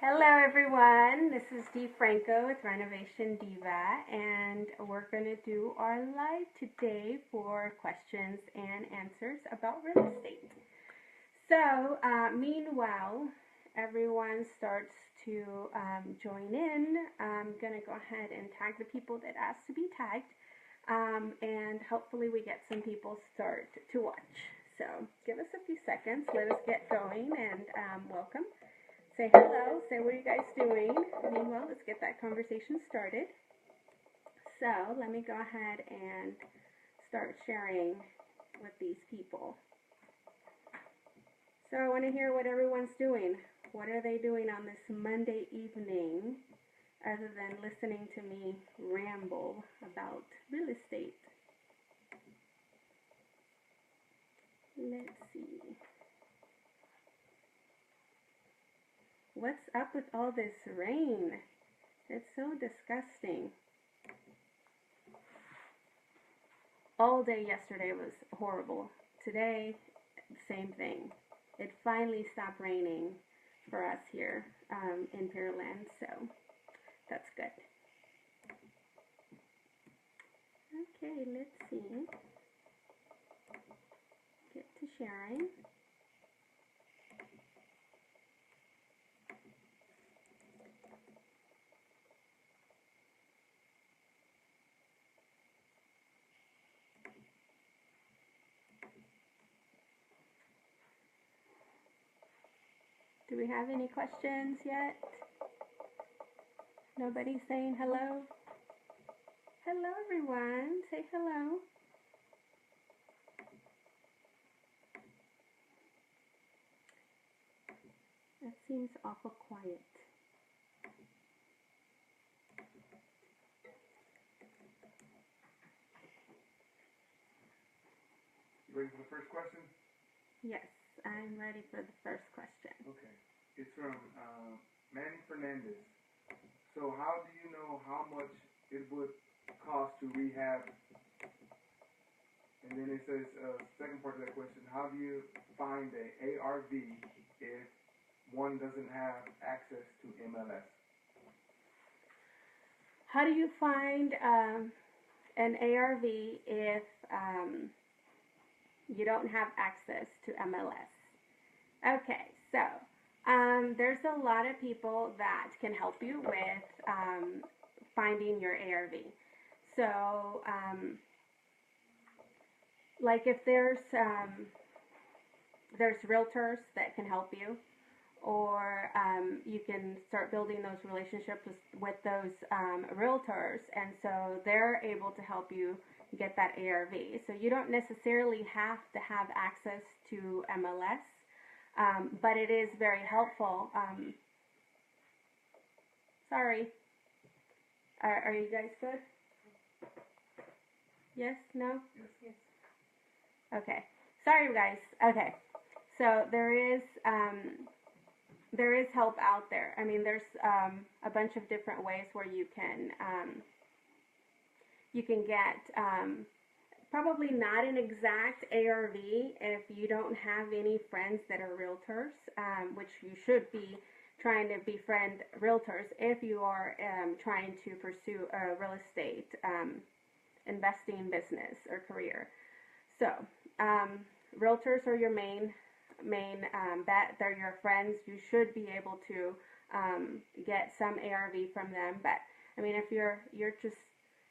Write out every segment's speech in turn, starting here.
Hello everyone, this is Dee Franco with Renovation Diva, and we're going to do our live today for questions and answers about real estate. So, meanwhile, everyone starts to join in. I'm going to go ahead and tag the people that asked to be tagged, and hopefully we get some people start to watch. So, give us a few seconds, let us get going, and welcome. Say hello, say what are you guys doing. Meanwhile, let's get that conversation started. So let me go ahead and start sharing with these people. So I want to hear what everyone's doing. What are they doing on this Monday evening other than listening to me ramble about real estate? Let's see. What's up with all this rain? It's so disgusting. All day yesterday was horrible. Today, same thing. It finally stopped raining for us here in Pearland, so that's good. Okay, let's see. Get to sharing. Do we have any questions yet? Nobody saying hello? Hello, everyone. Say hello. That seems awful quiet. You ready for the first question? Yes, I'm ready for the first question. Okay. It's from Manny Fernandez. So how do you know how much it would cost to rehab? And then it says, second part of that question, how do you find a ARV if one doesn't have access to MLS? How do you find an ARV if you don't have access to MLS? Okay, so there's a lot of people that can help you with finding your ARV. So, like if there's realtors that can help you, or you can start building those relationships with those realtors, and so they're able to help you get that ARV. So you don't necessarily have to have access to MLS, but it is very helpful. Sorry. Are you guys good? Yes? No? Yes. Okay. Sorry, guys. Okay. So there is help out there. I mean, there's a bunch of different ways where you can get probably not an exact ARV if you don't have any friends that are realtors, which you should be trying to befriend realtors if you are trying to pursue a real estate investing business or career. So realtors are your main bet. They're your friends. You should be able to get some ARV from them. But I mean, if you're just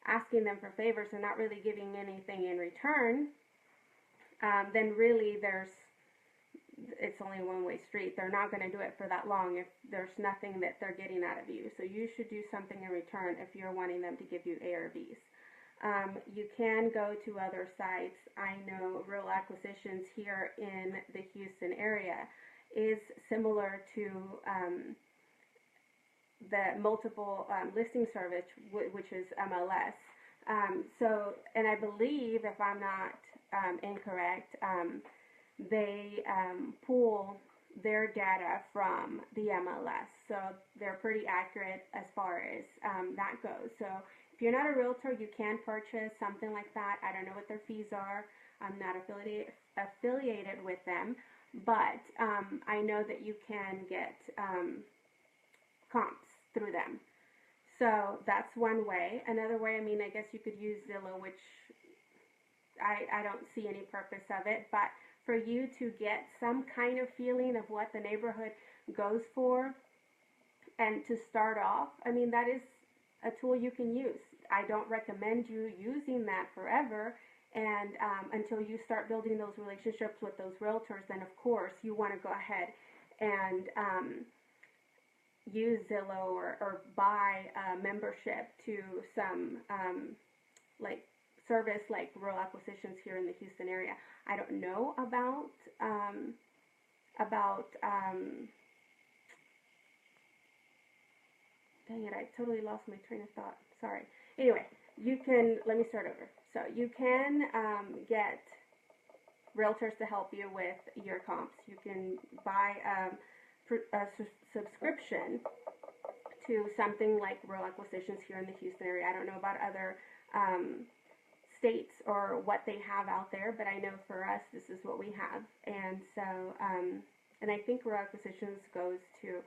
asking them for favors and not really giving anything in return, then really it's only a one-way street. They're not going to do it for that long if there's nothing that they're getting out of you. So you should do something in return if you're wanting them to give you ARVs. You can go to other sites. I know Real Acquisitions here in the Houston area is similar to the multiple listing service, which is MLS. So, and I believe, if I'm not incorrect, they pull their data from the MLS. So they're pretty accurate as far as that goes. So if you're not a realtor, you can purchase something like that. I don't know what their fees are. I'm not affiliated with them, but I know that you can get comps through them. So that's one way. Another way, I mean, I guess you could use Zillow, which I don't see any purpose of it, but for you to get some kind of feeling of what the neighborhood goes for and to start off, I mean, that is a tool you can use. I don't recommend you using that forever, and until you start building those relationships with those realtors, then of course you want to go ahead and use Zillow or buy a membership to some like service like Real Acquisitions here in the Houston area. I don't know about dang it, I totally lost my train of thought. Sorry. Anyway, you can, let me start over. So you can get realtors to help you with your comps. You can buy a subscription to something like Real Acquisitions here in the Houston area. I don't know about other states or what they have out there, but I know for us this is what we have. And so, and I think Real Acquisitions goes to,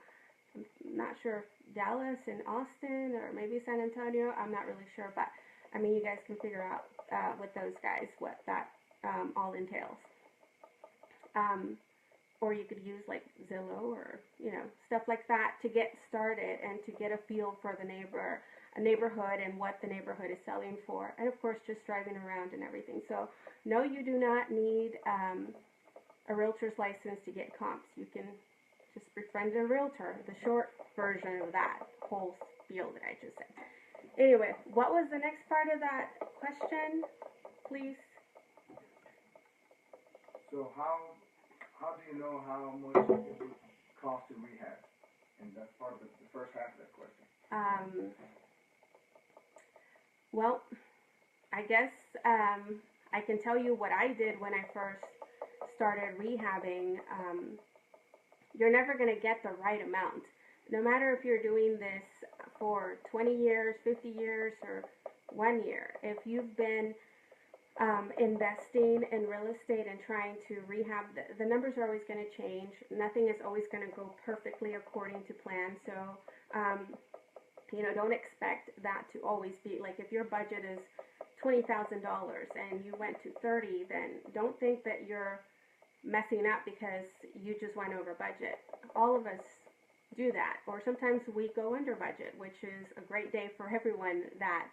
I'm not sure if Dallas and Austin or maybe San Antonio. I'm not really sure, but I mean, you guys can figure out with those guys what that all entails. Or you could use like Zillow or, you know, stuff like that to get started and to get a feel for the neighborhood and what the neighborhood is selling for. And of course, just driving around and everything. So no, you do not need a realtor's license to get comps. You can just befriend a realtor, the short version of that whole spiel that I just said. Anyway, what was the next part of that question, please? So how do you know how much it would cost to rehab? And that's part of the first half of that question. Well, I guess I can tell you what I did when I first started rehabbing. You're never going to get the right amount. No matter if you're doing this for 20 years, 50 years, or 1 year, if you've been investing in real estate and trying to rehab, the numbers are always going to change. Nothing is always going to go perfectly according to plan. So, you know, don't expect that to always be, like if your budget is $20,000 and you went to 30, then don't think that you're messing up because you just went over budget. All of us do that, or sometimes we go under budget, which is a great day for everyone that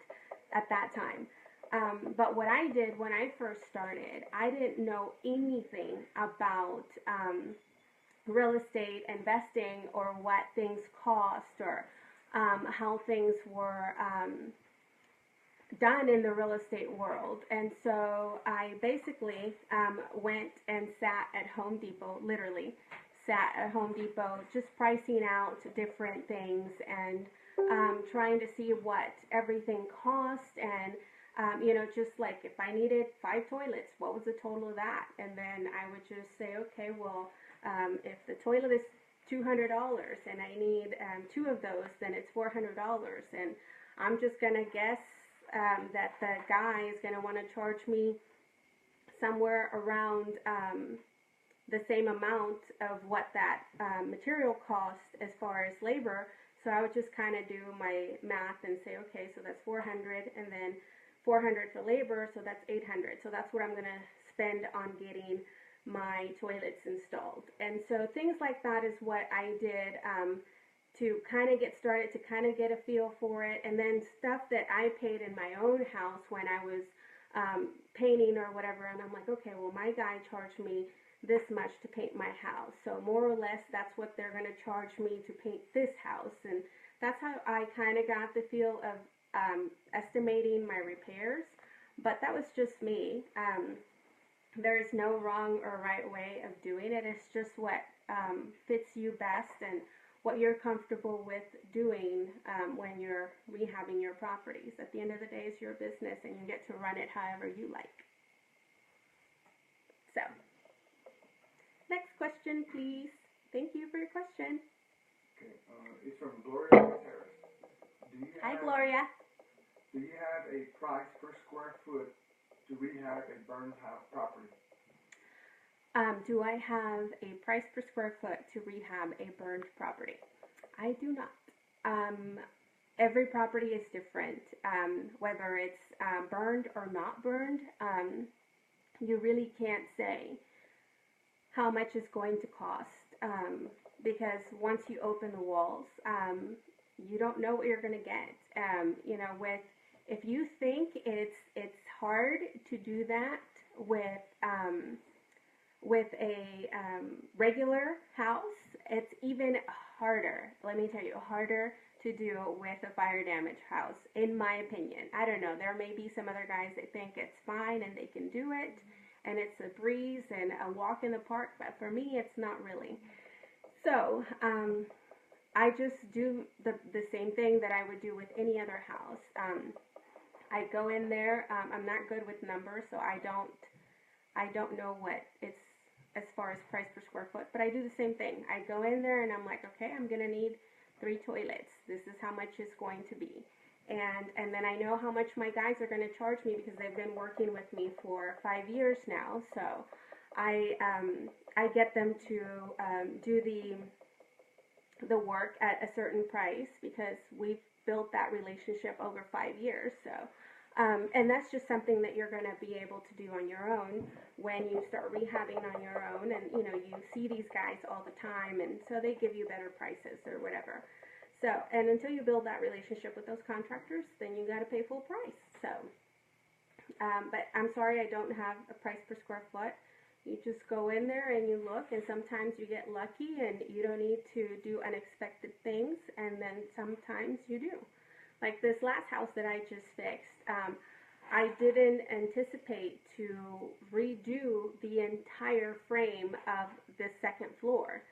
at that time. But what I did when I first started, I didn't know anything about real estate investing or what things cost or how things were done in the real estate world. And so I basically went and sat at Home Depot, literally sat at Home Depot, just pricing out different things and trying to see what everything cost and you know, just like if I needed 5 toilets, what was the total of that? And then I would just say, okay, well, if the toilet is $200 and I need 2 of those, then it's $400. And I'm just going to guess that the guy is going to want to charge me somewhere around the same amount of what that material cost as far as labor. So I would just kind of do my math and say, okay, so that's 400 and then 400 for labor, so that's 800. So that's what I'm going to spend on getting my toilets installed. And so things like that is what I did to kind of get started, to kind of get a feel for it. And then stuff that I paid in my own house when I was painting or whatever, and I'm like, okay, well, my guy charged me this much to paint my house. So more or less, that's what they're going to charge me to paint this house. And that's how I kind of got the feel of estimating my repairs, but that was just me. There is no wrong or right way of doing it. It's just what fits you best and what you're comfortable with doing when you're rehabbing your properties. At the end of the day, it's your business and you get to run it however you like. So, next question, please. Thank you for your question. Okay, it's from Gloria Harris. Hi, Gloria. Do you have a price per square foot to rehab a burned house property? Do I have a price per square foot to rehab a burned property? I do not. Um, every property is different, whether it's burned or not burned. You really can't say how much it's going to cost, because once you open the walls, you don't know what you're going to get. You know, with if you think it's hard to do that with a regular house, it's even harder. Let me tell you, harder to do with a fire damage house, in my opinion. I don't know. There may be some other guys that think it's fine and they can do it, and it's a breeze and a walk in the park, but for me, it's not really. So, I just do the same thing that I would do with any other house. I go in there. I'm not good with numbers, so I don't know what it's as far as price per square foot, but I do the same thing. I go in there and I'm like, okay, I'm gonna need 3 toilets. This is how much it's going to be. And then I know how much my guys are going to charge me because they've been working with me for 5 years now. So I get them to do the work at a certain price because we've built that relationship over 5 years. So and that's just something that you're going to be able to do on your own when you start rehabbing on your own, and you know you see these guys all the time, and so they give you better prices or whatever. So, and until you build that relationship with those contractors, then you got to pay full price. So, but I'm sorry I don't have a price per square foot. You just go in there and you look, and sometimes you get lucky and you don't need to do unexpected things, and then sometimes you do. Like this last house that I just fixed, I didn't anticipate to redo the entire frame of the second floor,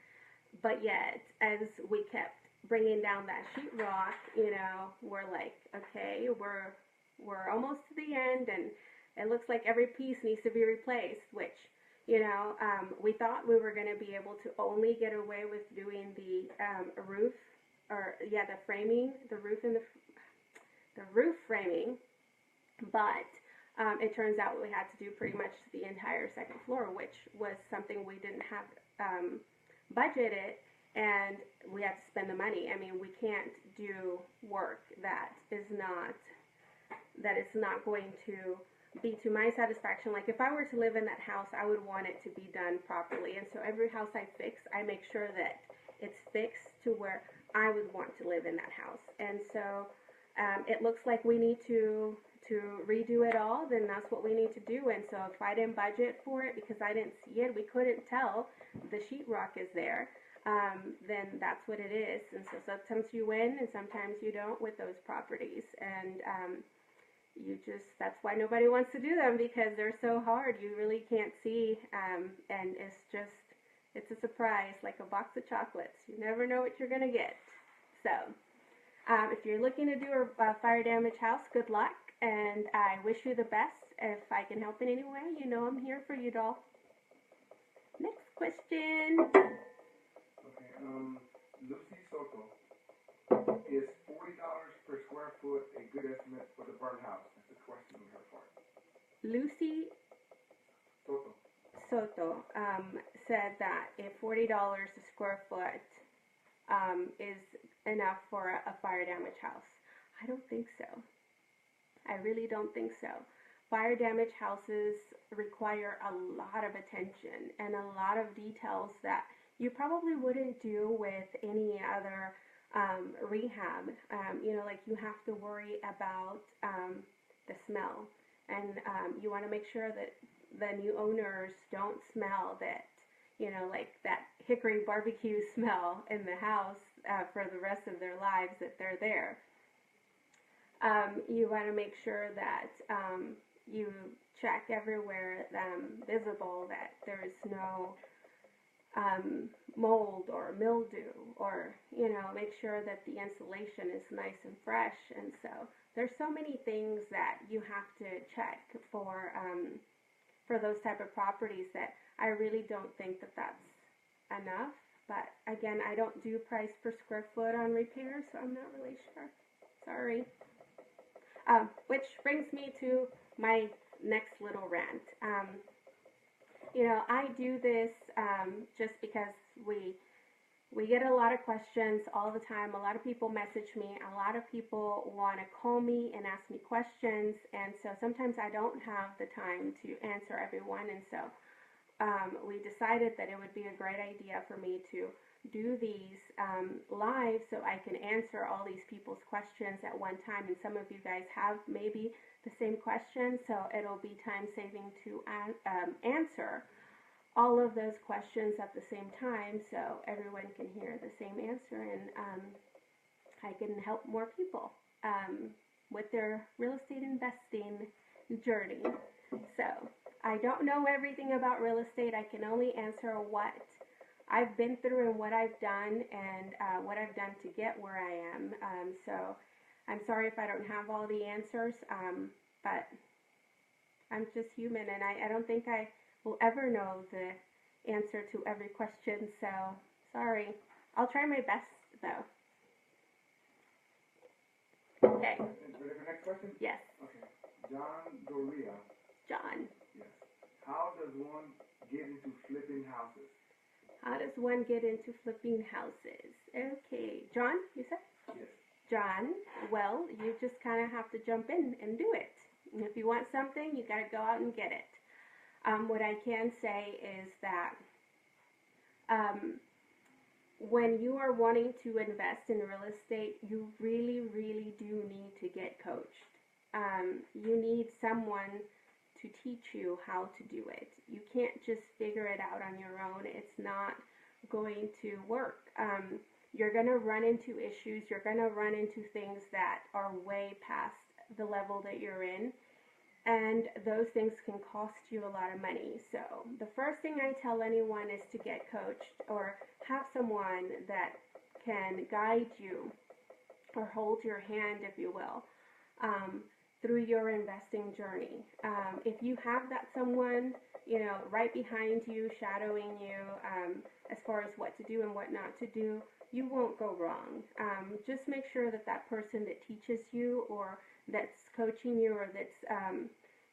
but yet as we kept bringing down that sheetrock, you know, we're like, okay, we're almost to the end, and it looks like every piece needs to be replaced, which, you know, we thought we were going to be able to only get away with doing the roof, or yeah, the framing, the roof and the roof framing, but it turns out we had to do pretty much the entire second floor, which was something we didn't have budgeted, and we had to spend the money. I mean, we can't do work that is not going to be to my satisfaction. Like if I were to live in that house, I would want it to be done properly, and so every house I fix, I make sure that it's fixed to where I would want to live in that house. And so it looks like we need to redo it all, then that's what we need to do. And so if I didn't budget for it because I didn't see it, we couldn't tell the sheetrock is there, then that's what it is. And so sometimes you win and sometimes you don't with those properties. And that's why nobody wants to do them, because they're so hard. You really can't see, and it's a surprise, like a box of chocolates. You never know what you're going to get. So if you're looking to do a fire damage house, good luck, and I wish you the best. If I can help in any way, you know I'm here for you, doll. Next question. Okay, Lucy Soto, is $40 per square foot a good estimate for the burn house? That's a question on her part. Lucy Soto said that if $40 a square foot is enough for a fire damage house. I don't think so. I really don't think so. Fire damage houses require a lot of attention and a lot of details that you probably wouldn't do with any other rehab. You know, like you have to worry about the smell, and you want to make sure that the new owners don't smell that, you know, like that hickory barbecue smell in the house for the rest of their lives that they're there. You want to make sure that you check everywhere visible that there is no mold or mildew, or, you know, make sure that the insulation is nice and fresh. And so there's so many things that you have to check for those type of properties that I really don't think that that's enough. But again, I don't do price per square foot on repairs, so I'm not really sure. Sorry. Which brings me to my next little rant. You know, I do this just because We get a lot of questions all the time. A lot of people message me. A lot of people want to call me and ask me questions. And so sometimes I don't have the time to answer everyone. And so we decided that it would be a great idea for me to do these live so I can answer all these people's questions at one time. And some of you guys have maybe the same question, so it'll be time saving to answer all of those questions at the same time so everyone can hear the same answer, and I can help more people with their real estate investing journey. So I don't know everything about real estate. I can only answer what I've been through and what I've done and what I've done to get where I am. So I'm sorry if I don't have all the answers, but I'm just human, and I don't think I will ever know the answer to every question, so sorry. I'll try my best, though. Okay. Ready for the next question? Yes. Okay. John Doria. John. Yes. How does one get into flipping houses? How does one get into flipping houses? Okay. John, you said? Yes. John, well, you just kind of have to jump in and do it. And if you want something, you got to go out and get it. What I can say is that when you are wanting to invest in real estate, you really, really do need to get coached. You need someone to teach you how to do it. You can't just figure it out on your own. It's not going to work. You're going to run into issues. You're going to run into things that are way past the level that you're in. And those things can cost you a lot of money. So the first thing I tell anyone is to get coached or have someone that can guide you or hold your hand, if you will, through your investing journey. If you have that someone, right behind you, shadowing you, as far as what to do and what not to do, you won't go wrong. Just make sure that that person that teaches you or that's coaching you or that's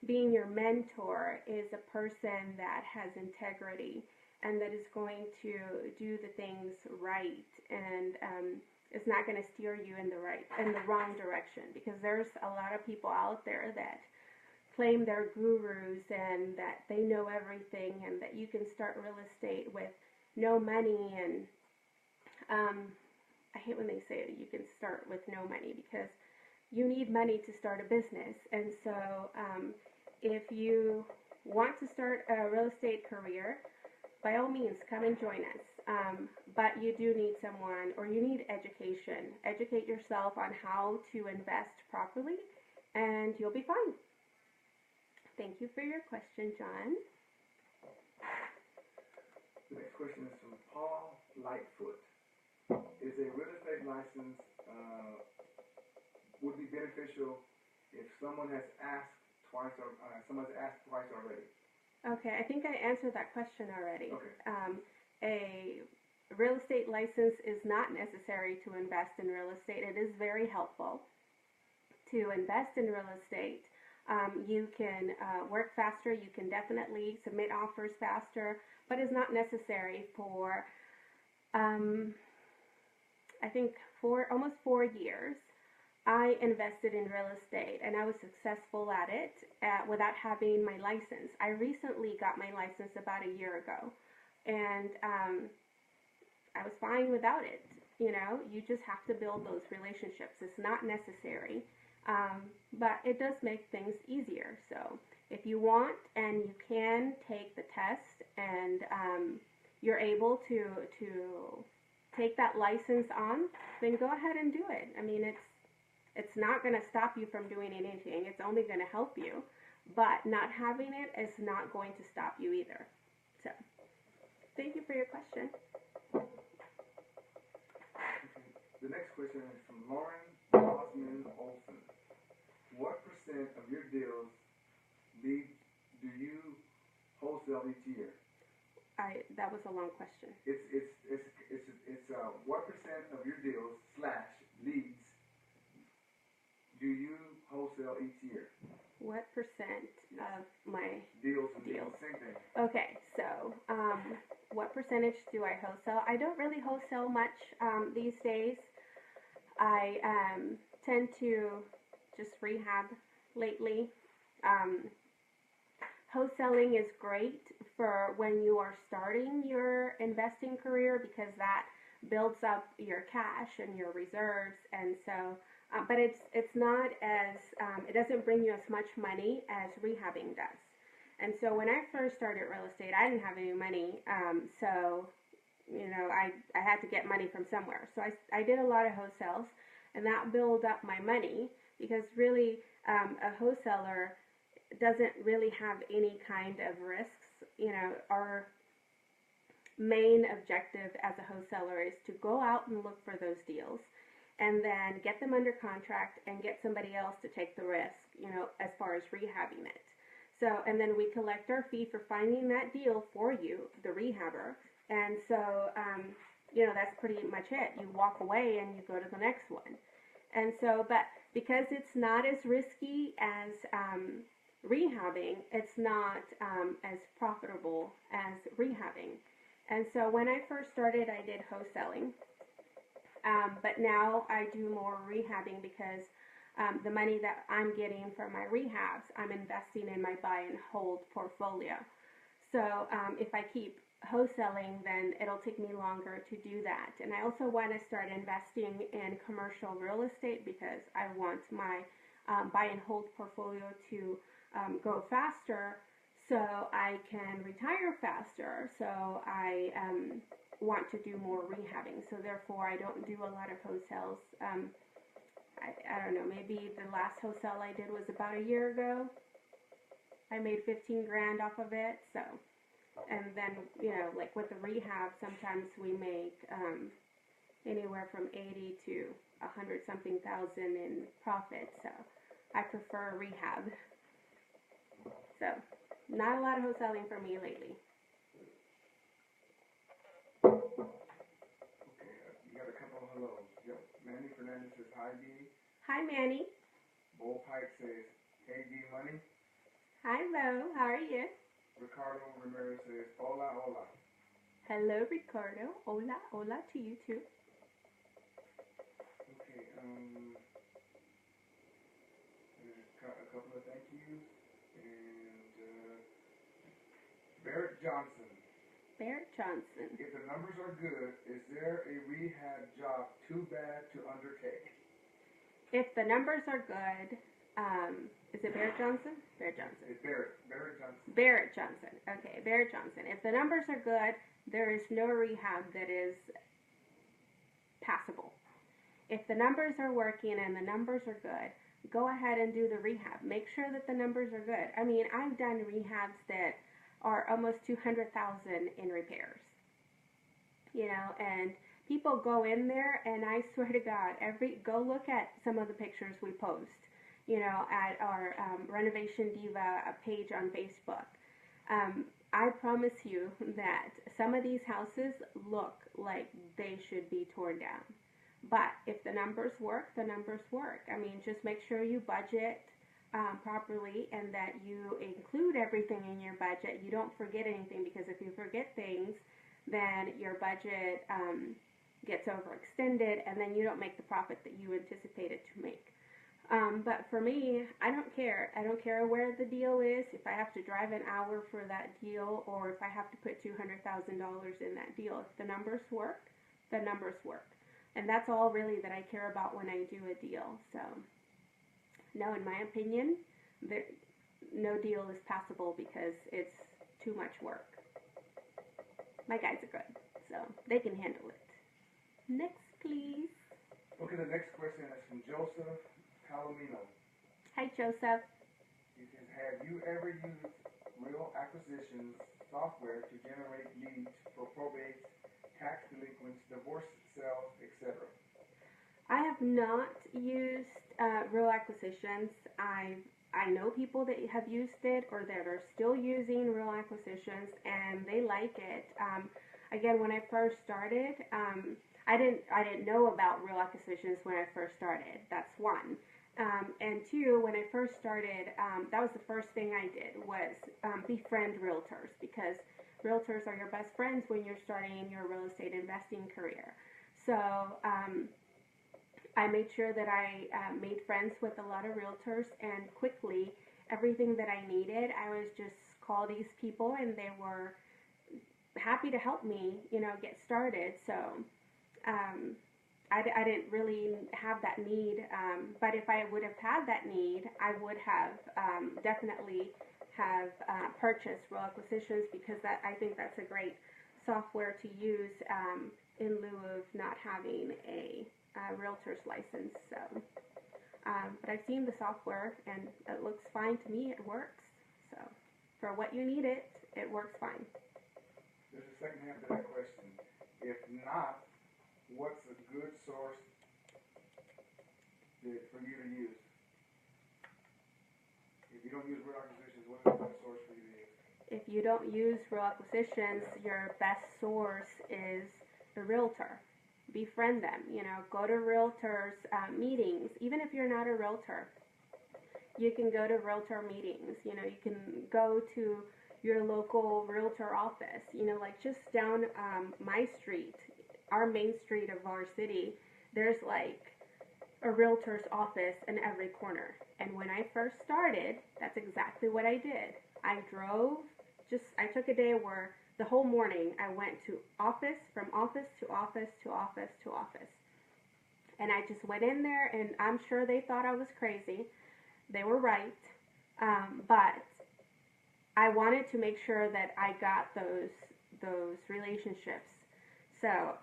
being your mentor is a person that has integrity and that is going to do the things right and is not going to steer you in the wrong direction, because there's a lot of people out there that claim they're gurus and that they know everything and that you can start real estate with no money, and I hate when they say that you can start with no money, because you need money to start a business. And so if you want to start a real estate career, by all means, come and join us. But you do need someone, or you need education. Educate yourself on how to invest properly, and you'll be fine. Thank you for your question, John. The next question is from Paul Lightfoot. Is a real estate license would be beneficial if someone has asked twice already? Okay, I think I answered that question already. Okay. A real estate license is not necessary to invest in real estate. It is very helpful to invest in real estate. You can work faster. You can definitely submit offers faster, but it's not necessary for, I think, almost 4 years. I invested in real estate, and I was successful at it without having my license. I recently got my license about a year ago, and I was fine without it. You just have to build those relationships. It's not necessary, but it does make things easier. So if you want and you can take the test and you're able to take that license on, then go ahead and do it. I mean, it's not going to stop you from doing anything. It's only going to help you. But not having it is not going to stop you either. So, thank you for your question. Okay. The next question is from Lauren Osman Olson. What % of your deals do you wholesale each year? That was a long question. It's what % of your deals / leads do you wholesale each year? What % of my deals? deals? Same thing. Okay, so what percentage do I wholesale? I don't really wholesale much these days. I tend to just rehab lately. Um, Wholesaling is great for when you are starting your investing career because that builds up your cash and your reserves, and so. But it's not as it doesn't bring you as much money as rehabbing does. And so when I first started real estate, I didn't have any money, so I had to get money from somewhere. So I did a lot of wholesales, and that built up my money because really a wholesaler doesn't really have any kind of risks. Our main objective as a wholesaler is to go out and look for those deals and then get them under contract and get somebody else to take the risk, as far as rehabbing it. So, and then we collect our fee for finding that deal for you, the rehabber. And so, that's pretty much it. You walk away and you go to the next one. And so, but because it's not as risky as rehabbing, it's not as profitable as rehabbing. And so when I first started, I did wholesaling. But now I do more rehabbing because the money that I'm getting from my rehabs, I'm investing in my buy and hold portfolio. So if I keep wholesaling, then it'll take me longer to do that. And I also want to start investing in commercial real estate because I want my buy and hold portfolio to go faster so I can retire faster. So I want to do more rehabbing. So therefore, I don't do a lot of wholesales. I don't know, maybe the last wholesale I did was about a year ago. I made 15 grand off of it. So, and then, like with the rehab, sometimes we make anywhere from 80 to 100 something thousand in profit. So I prefer rehab. So not a lot of wholesaling for me lately. Okay, you got a couple of hellos. Yep. Manny Fernandez says, hi, D. Hi, Manny. Bull Pike says, hey, D Money. Hi, Bo. How are you? Ricardo Ramirez says, hola, hola. Hello, Ricardo. Hola, hola to you too. Okay, there's a couple of thank yous. And Barrett Johnson. Barrett Johnson. If the numbers are good, is there a rehab job too bad to undertake? If the numbers are good, is it Barrett Johnson? Barrett Johnson. It's Barrett Johnson. Barrett Johnson. Okay, Barrett Johnson. If the numbers are good, there is no rehab that is passable. If the numbers are working and the numbers are good, go ahead and do the rehab. Make sure that the numbers are good. I mean, I've done rehabs that are almost 200,000 in repairs. And people go in there, and I swear to God, go look at some of the pictures we post, at our Renovation Diva page on Facebook. I promise you that some of these houses look like they should be torn down. But if the numbers work, the numbers work. I mean, just make sure you budget properly and that you include everything in your budget. You don't forget anything, because if you forget things, then your budget gets overextended, and then you don't make the profit that you anticipated to make. But for me, I don't care. I don't care where the deal is. If I have to drive an hour for that deal, or if I have to put $200,000 in that deal, if the numbers work, the numbers work. And that's all really that I care about when I do a deal. So, no, in my opinion, no deal is passable because it's too much work. My guys are good, so they can handle it. Next, please. Okay, the next question is from Joseph Palomino. Hi, Joseph. He says, have you ever used Real Acquisitions software to generate leads for probates, tax delinquents, divorce sales, etc.? I have not used Real Acquisitions. I know people that have used it or that are still using Real Acquisitions, and they like it. Again, when I first started, I didn't know about Real Acquisitions when I first started. That's one. And two, when I first started, that was the first thing I did was befriend realtors, because realtors are your best friends when you're starting your real estate investing career. So I made sure that I made friends with a lot of realtors, and quickly everything that I needed, I was just call these people, and they were happy to help me, get started. So I didn't really have that need, but if I would have had that need, I would have definitely have purchased Real Acquisitions, because I think that's a great software to use in lieu of not having a realtor's license. So, but I've seen the software and it looks fine to me. It works. So, for what you need it works fine. There's a second half to that question. If not, what's a good source for you to use? If you don't use Real Acquisitions, what's a good source for you to use? If you don't use Real Acquisitions, your best source is the realtor. Befriend them. Go to realtors meetings. Even if you're not a realtor, you can go to realtor meetings. You can go to your local realtor office. Like just down my street, our main street of our city, there's like a realtor's office in every corner. And when I first started, that's exactly what I did. I took a day where the whole morning I went to office, from office to office to office to office. And I just went in there, and I'm sure they thought I was crazy. They were right. But I wanted to make sure that I got those relationships. So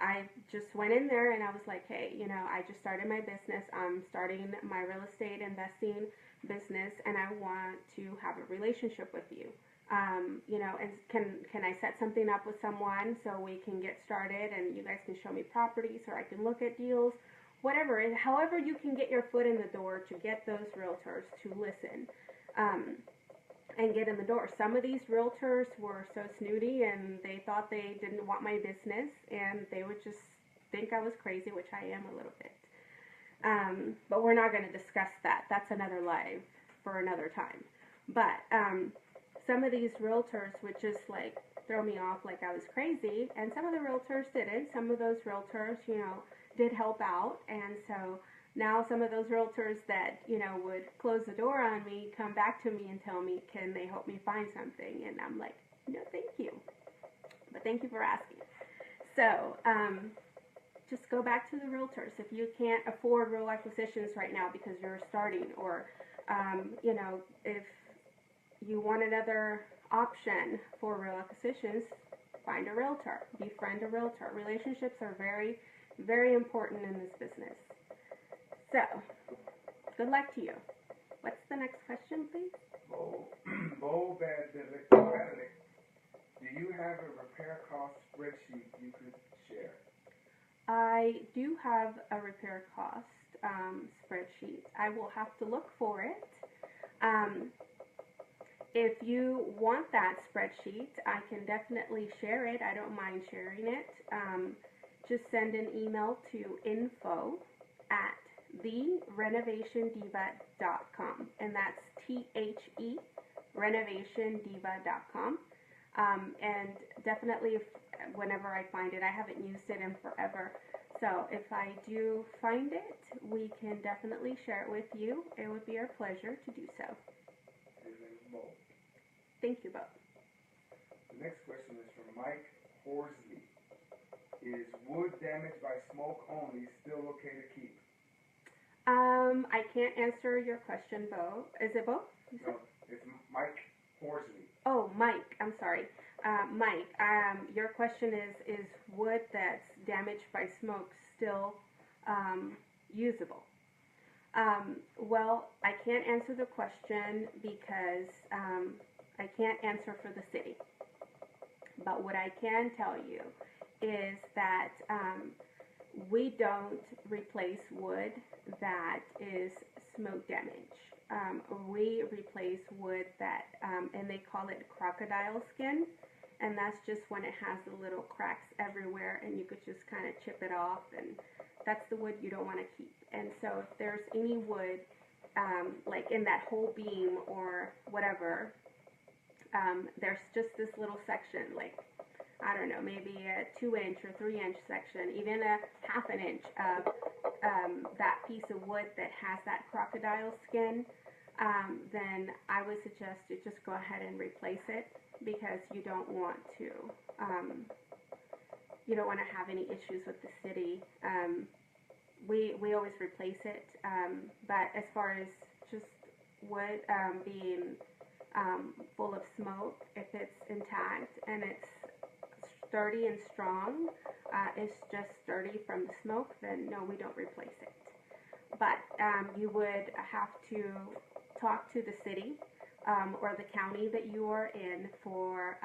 I just went in there and I was like, hey, I just started my business. I'm starting my real estate investing business, and I want to have a relationship with you. And can I set something up with someone so we can get started and you guys can show me properties, or I can look at deals, whatever. However you can get your foot in the door to get those realtors to listen and get in the door. Some of these realtors were so snooty, and they thought they didn't want my business, and they would just think I was crazy, which I am a little bit. But we're not going to discuss that. That's another live for another time. But some of these realtors would just like throw me off like I was crazy, and some of the realtors didn't. Some of those realtors, did help out, and so now some of those realtors that, would close the door on me come back to me and tell me, can they help me find something? And I'm like, no, thank you. But thank you for asking. So, just go back to the realtors. If you can't afford Real Acquisitions right now because you're starting, or, if you want another option for Real Acquisitions, find a realtor. Befriend a realtor. Relationships are very, very important in this business. So, good luck to you. What's the next question, please? Bo Badelic, do you have a repair cost spreadsheet you could share? I do have a repair cost spreadsheet. I will have to look for it. If you want that spreadsheet, I can definitely share it. I don't mind sharing it. Just send an email to info@therenovationdiva.com, and that's THE renovationdiva.com. And definitely, whenever I find it, I haven't used it in forever. So if I do find it, we can definitely share it with you. It would be our pleasure to do so. Thank you, Bo. The next question is from Mike Horsley. Is wood damaged by smoke only still okay to keep? I can't answer your question, Bo. Is it Bo? No, it's Mike Horsley. Oh, Mike. I'm sorry. Mike, your question is wood that's damaged by smoke still usable? Well, I can't answer the question because I can't answer for the city. But what I can tell you is that we don't replace wood that is smoke damage. We replace wood that, and they call it crocodile skin, and that's just when it has the little cracks everywhere, and you could just kind of chip it off, and that's the wood you don't want to keep. And so if there's any wood, like in that whole beam or whatever, there's just this little section, like, I don't know, maybe a 2-inch or 3-inch section, even a half an inch of that piece of wood that has that crocodile skin, then I would suggest you just go ahead and replace it, because you don't want to have any issues with the city. We always replace it, but as far as just wood being full of smoke, if it's intact and it's sturdy and strong, it's just sturdy from the smoke, then no, we don't replace it. But you would have to talk to the city or the county that you are in for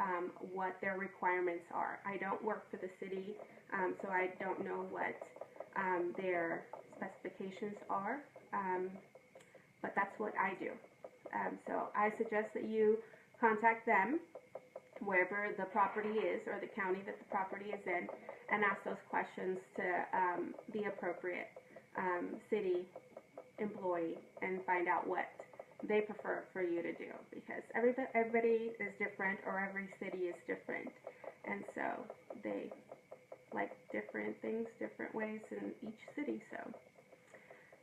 what their requirements are. I don't work for the city, so I don't know what their specifications are, but that's what I do. So I suggest that you contact them, wherever the property is, or the county that the property is in, and ask those questions to the appropriate city employee and find out what they prefer for you to do, because everybody is different, or every city is different, and so they like different things different ways in each city. So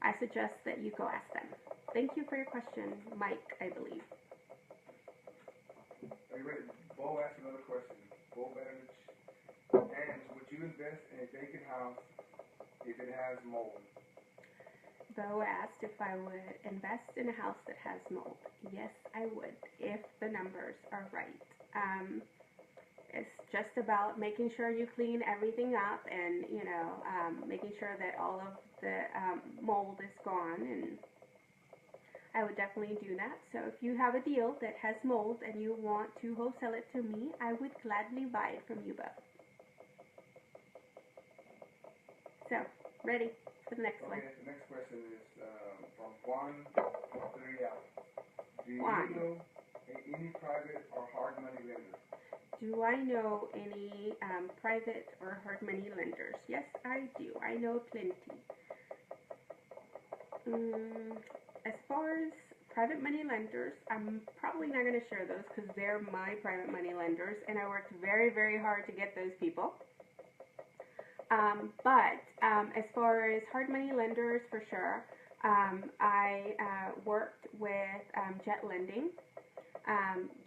I suggest that you go ask them. Thank you for your question, Mike, I believe. Are you ready? Bo asked another question. Bo Betternich. And would you invest in a vacant house if it has mold? Bo asked if I would invest in a house that has mold. Yes, I would, if the numbers are right. It's just about making sure you clean everything up, and making sure that all of the mold is gone, and I would definitely do that. So if you have a deal that has mold and you want to wholesale it to me, I would gladly buy it from you, Bo. So, ready for the next one. Okay, the next question is from Juan Monterial. Do you Juan. know any private or hard money lenders? Do I know any private or hard money lenders? Yes, I do. I know plenty. As far as private money lenders, I'm probably not going to share those, because they're my private money lenders, and I worked very, very hard to get those people. But as far as hard money lenders, for sure, I worked with Jet Lending.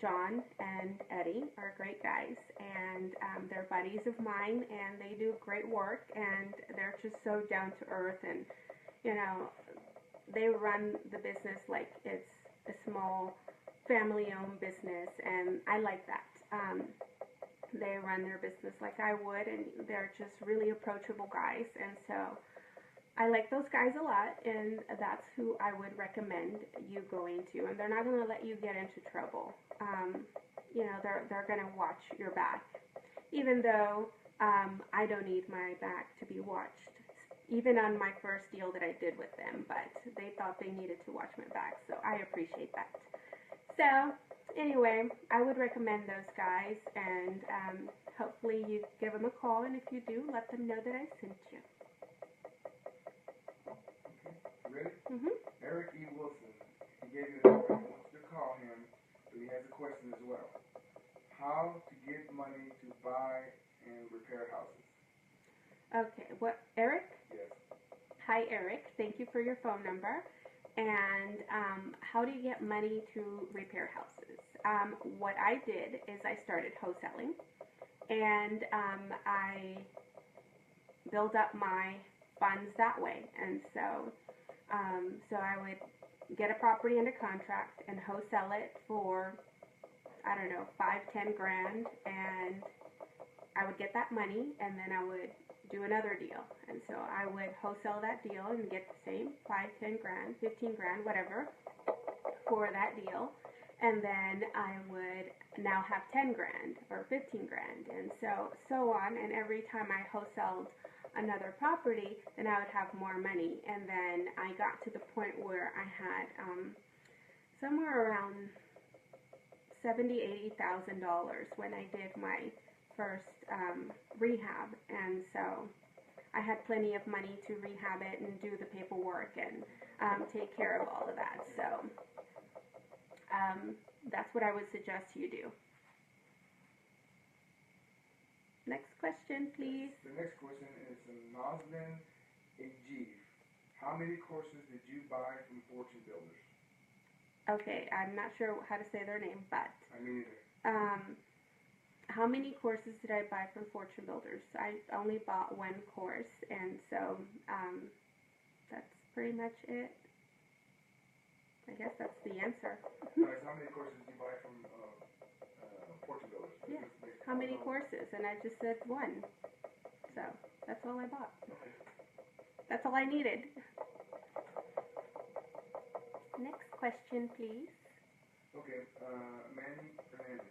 John and Eddie are great guys, and they're buddies of mine, and they do great work, and they're just so down to earth, and they run the business like it's a small family-owned business, and I like that. They run their business like I would, and they're just really approachable guys, and so I like those guys a lot, and that's who I would recommend you going to. And they're not going to let you get into trouble. They're going to watch your back, even though I don't need my back to be watched, even on my first deal that I did with them. But they thought they needed to watch my back, so I appreciate that. So anyway, I would recommend those guys, and hopefully you give them a call, and if you do, let them know that I sent you. Ready? Mm-hmm. Eric E. Wilson. He gave you the number. He wants you to call him, but he has a question as well. How to get money to buy and repair houses? Okay. What, Eric? Yes. Hi, Eric. Thank you for your phone number. And how do you get money to repair houses? What I did is I started wholesaling, and I built up my funds that way. And so I would get a property under contract and wholesale it for, I don't know, $5-10 grand, and I would get that money, and then I would do another deal. And so I would wholesale that deal and get the same $5-10 grand, 15 grand, whatever, for that deal. And then I would now have 10 grand or 15 grand, and so on. And every time I wholesaled another property, then I would have more money. And then I got to the point where I had somewhere around $70,000-80,000 when I did my first rehab, and so I had plenty of money to rehab it and do the paperwork and take care of all of that. So That's what I would suggest you do. Next question, please. The next question is from Noslin Ajiv. How many courses did you buy from Fortune Builders? Okay, I'm not sure how to say their name, but I mean either. how many courses did I buy from Fortune Builders? I only bought one course, and so that's pretty much it. I guess that's the answer. Nice. How many courses did you buy from Fortune Builders? Yeah. How many courses? And I just said one. So that's all I bought. Okay. That's all I needed. Next question, please. Okay, Manny Fernandez.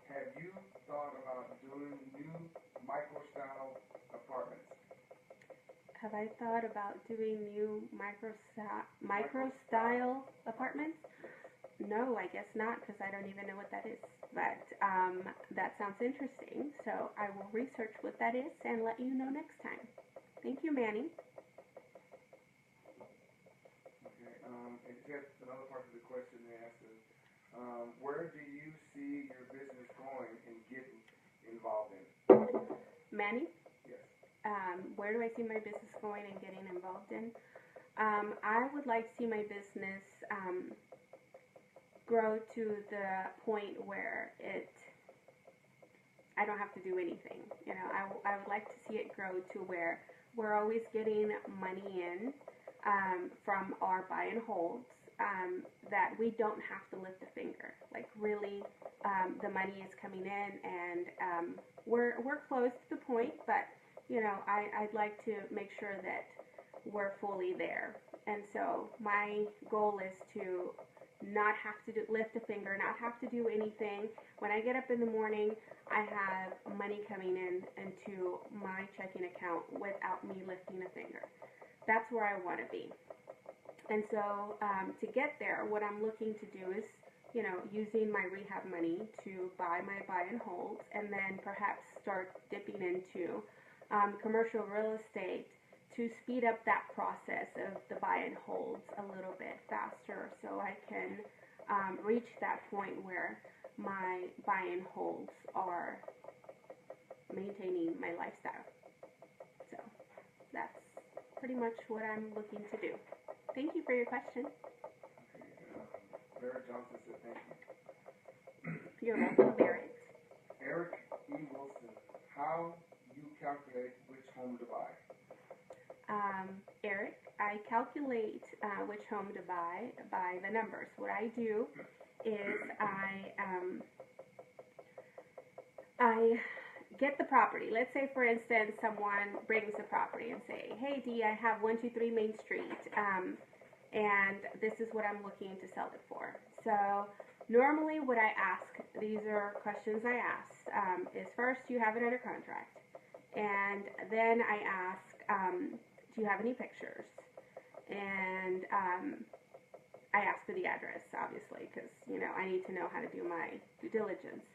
Have you thought about doing new micro-style apartments? Have I thought about doing new micro-style apartments? No, I guess not, because I don't even know what that is. But that sounds interesting, so I will research what that is and let you know next time. Thank you, Manny. Okay, and just another part of the question they asked is, where do you see your business going and getting involved in? Manny? Yes. Where do I see my business going and getting involved in? I would like to see my business grow to the point where I don't have to do anything. You know, I would like to see it grow to where we're always getting money in from our buy and holds, that we don't have to lift a finger. Like really, the money is coming in, and we're close to the point, but you know, I'd like to make sure that we're fully there. And so my goal is to not have to lift a finger, not have to do anything. When I get up in the morning, I have money coming in into my checking account without me lifting a finger. That's where I want to be. And so to get there, what I'm looking to do is, you know, using my rehab money to buy my buy and holds, and then perhaps start dipping into commercial real estate to speed up that process of the buy and holds a little bit faster, so I can reach that point where my buy and holds are maintaining my lifestyle. So that's pretty much what I'm looking to do. Thank you for your question. Okay, Barrett Johnson said thank you. You're welcome, Barrett. Eric E. Wilson, how you calculate which home to buy? Eric, I calculate which home to buy by the numbers. What I do is I get the property. Let's say, for instance, someone brings the property and say, hey, Dee, I have 123 Main Street, and this is what I'm looking to sell it for. So normally what I ask, these are questions I ask, is first, do you have it under contract? And then I ask, do you have any pictures? And I ask for the address, obviously, because, you know, I need to know how to do my due diligence.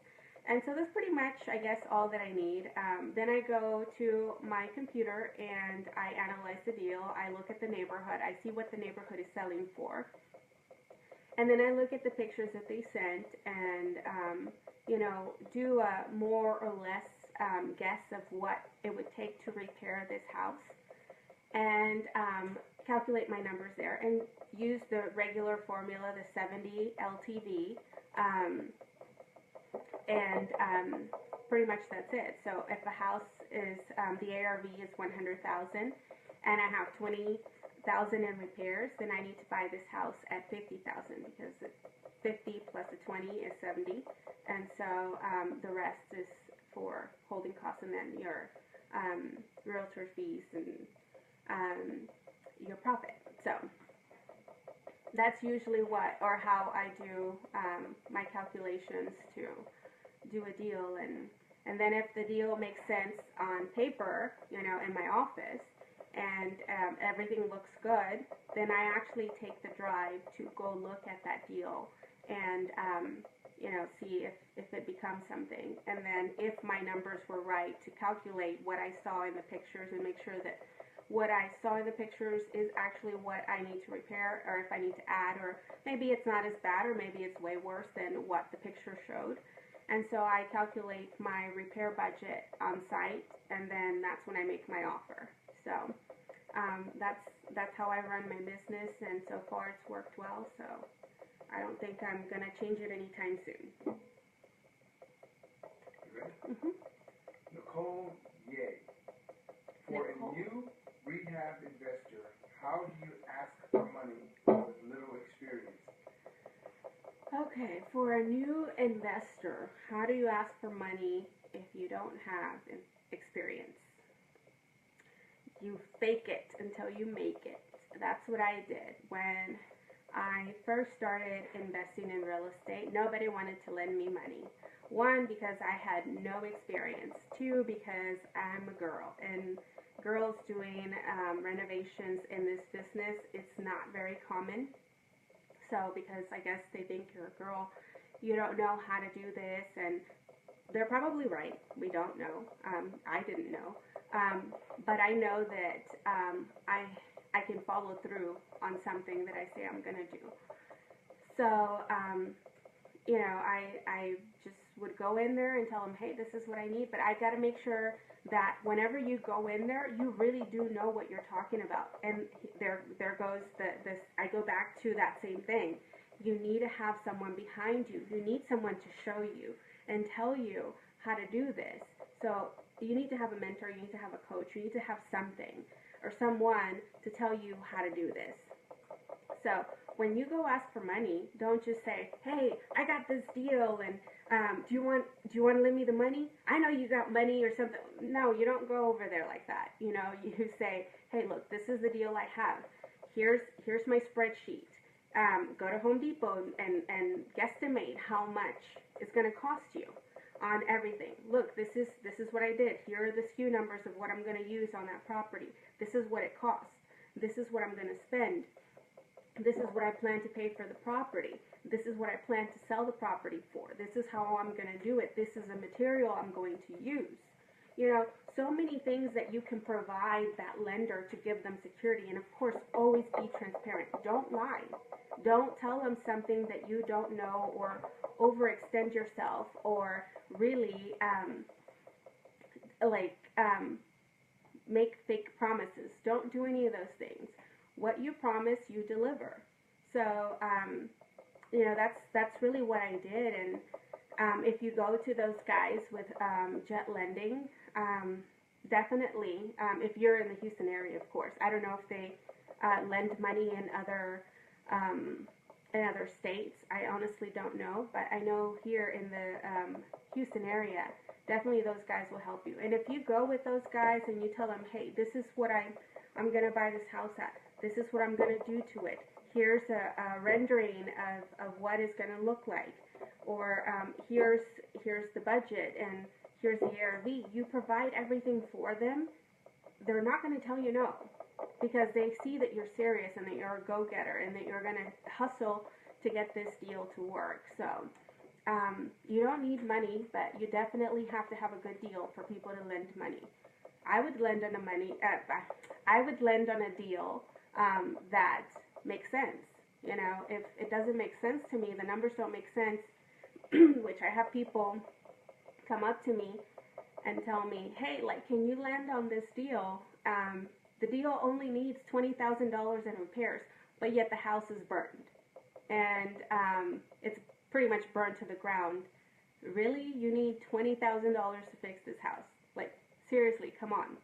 And so that's pretty much, I guess, all that I need. Then I go to my computer and I analyze the deal. I look at the neighborhood. I see what the neighborhood is selling for. And then I look at the pictures that they sent and, you know, do a more or less guess of what it would take to repair this house. And calculate my numbers there and use the regular formula, the 70 LTV, and pretty much that's it. So if a house is, the ARV is 100,000 and I have 20,000 in repairs, then I need to buy this house at 50,000 because 50 plus a 20 is 70, and so the rest is for holding costs and then your realtor fees and your profit. So that's usually what or how I do my calculations to do a deal, and then if the deal makes sense on paper, you know, in my office, and everything looks good, then I actually take the drive to go look at that deal and you know, see if it becomes something, and then if my numbers were right, to calculate what I saw in the pictures and make sure that what I saw in the pictures is actually what I need to repair, or if I need to add, or maybe it's not as bad, or maybe it's way worse than what the picture showed. And so I calculate my repair budget on site, and then that's when I make my offer. So that's how I run my business, and so far it's worked well. So I don't think I'm gonna change it anytime soon. You ready? Mhm. Nicole Ye. For Nicole. a new rehab investor, how do you ask for money with little experience? Okay, for a new investor, how do you ask for money if you don't have experience? You fake it until you make it. That's what I did. When I first started investing in real estate, nobody wanted to lend me money. One, because I had no experience. Two, because I'm a girl. And girls doing renovations in this business, it's not very common. So, because I guess they think you're a girl, you don't know how to do this, and they're probably right. We don't know. I didn't know. But I know that I can follow through on something that I say I'm going to do. So, you know, I just would go in there and tell them, hey, this is what I need. But I got to make sure that whenever you go in there, you really do know what you're talking about. And there goes this. I go back to that same thing. You need to have someone behind you. You need someone to show you and tell you how to do this. So you need to have a mentor. You need to have a coach. You need to have something or someone to tell you how to do this. So when you go ask for money, don't just say, hey, I got this deal, and do you want to lend me the money? I know you got money or something. No, you don't go over there like that. You know, you say, hey, look, this is the deal I have. Here's my spreadsheet. Go to Home Depot and guesstimate how much it's going to cost you on everything. Look, this is what I did. Here are the SKU numbers of what I'm going to use on that property. This is what it costs. This is what I'm going to spend. This is what I plan to pay for the property. This is what I plan to sell the property for. This is how I'm going to do it. This is the material I'm going to use. You know, so many things that you can provide that lender to give them security. And of course, always be transparent. Don't lie. Don't tell them something that you don't know, or overextend yourself, or really make fake promises. Don't do any of those things. What you promise, you deliver. So, you know, that's really what I did. And if you go to those guys with Jet Lending, definitely, if you're in the Houston area, of course. I don't know if they lend money in other states. I honestly don't know, but I know here in the Houston area, definitely those guys will help you. And if you go with those guys and you tell them, hey, this is what I'm going to buy this house at. This is what I'm going to do to it. Here's a rendering of what it's going to look like. Or here's the budget, and here's the ARV. You provide everything for them. They're not going to tell you no, because they see that you're serious and that you're a go-getter and that you're going to hustle to get this deal to work. So you don't need money, but you definitely have to have a good deal for people to lend money. I would lend on a deal that makes sense. You know, if it doesn't make sense to me, the numbers don't make sense, which I have people come up to me and tell me, hey, like, can you lend on this deal? The deal only needs $20,000 in repairs, but yet the house is burned. And it's pretty much burned to the ground. Really? You need $20,000 to fix this house? Like, seriously, come on.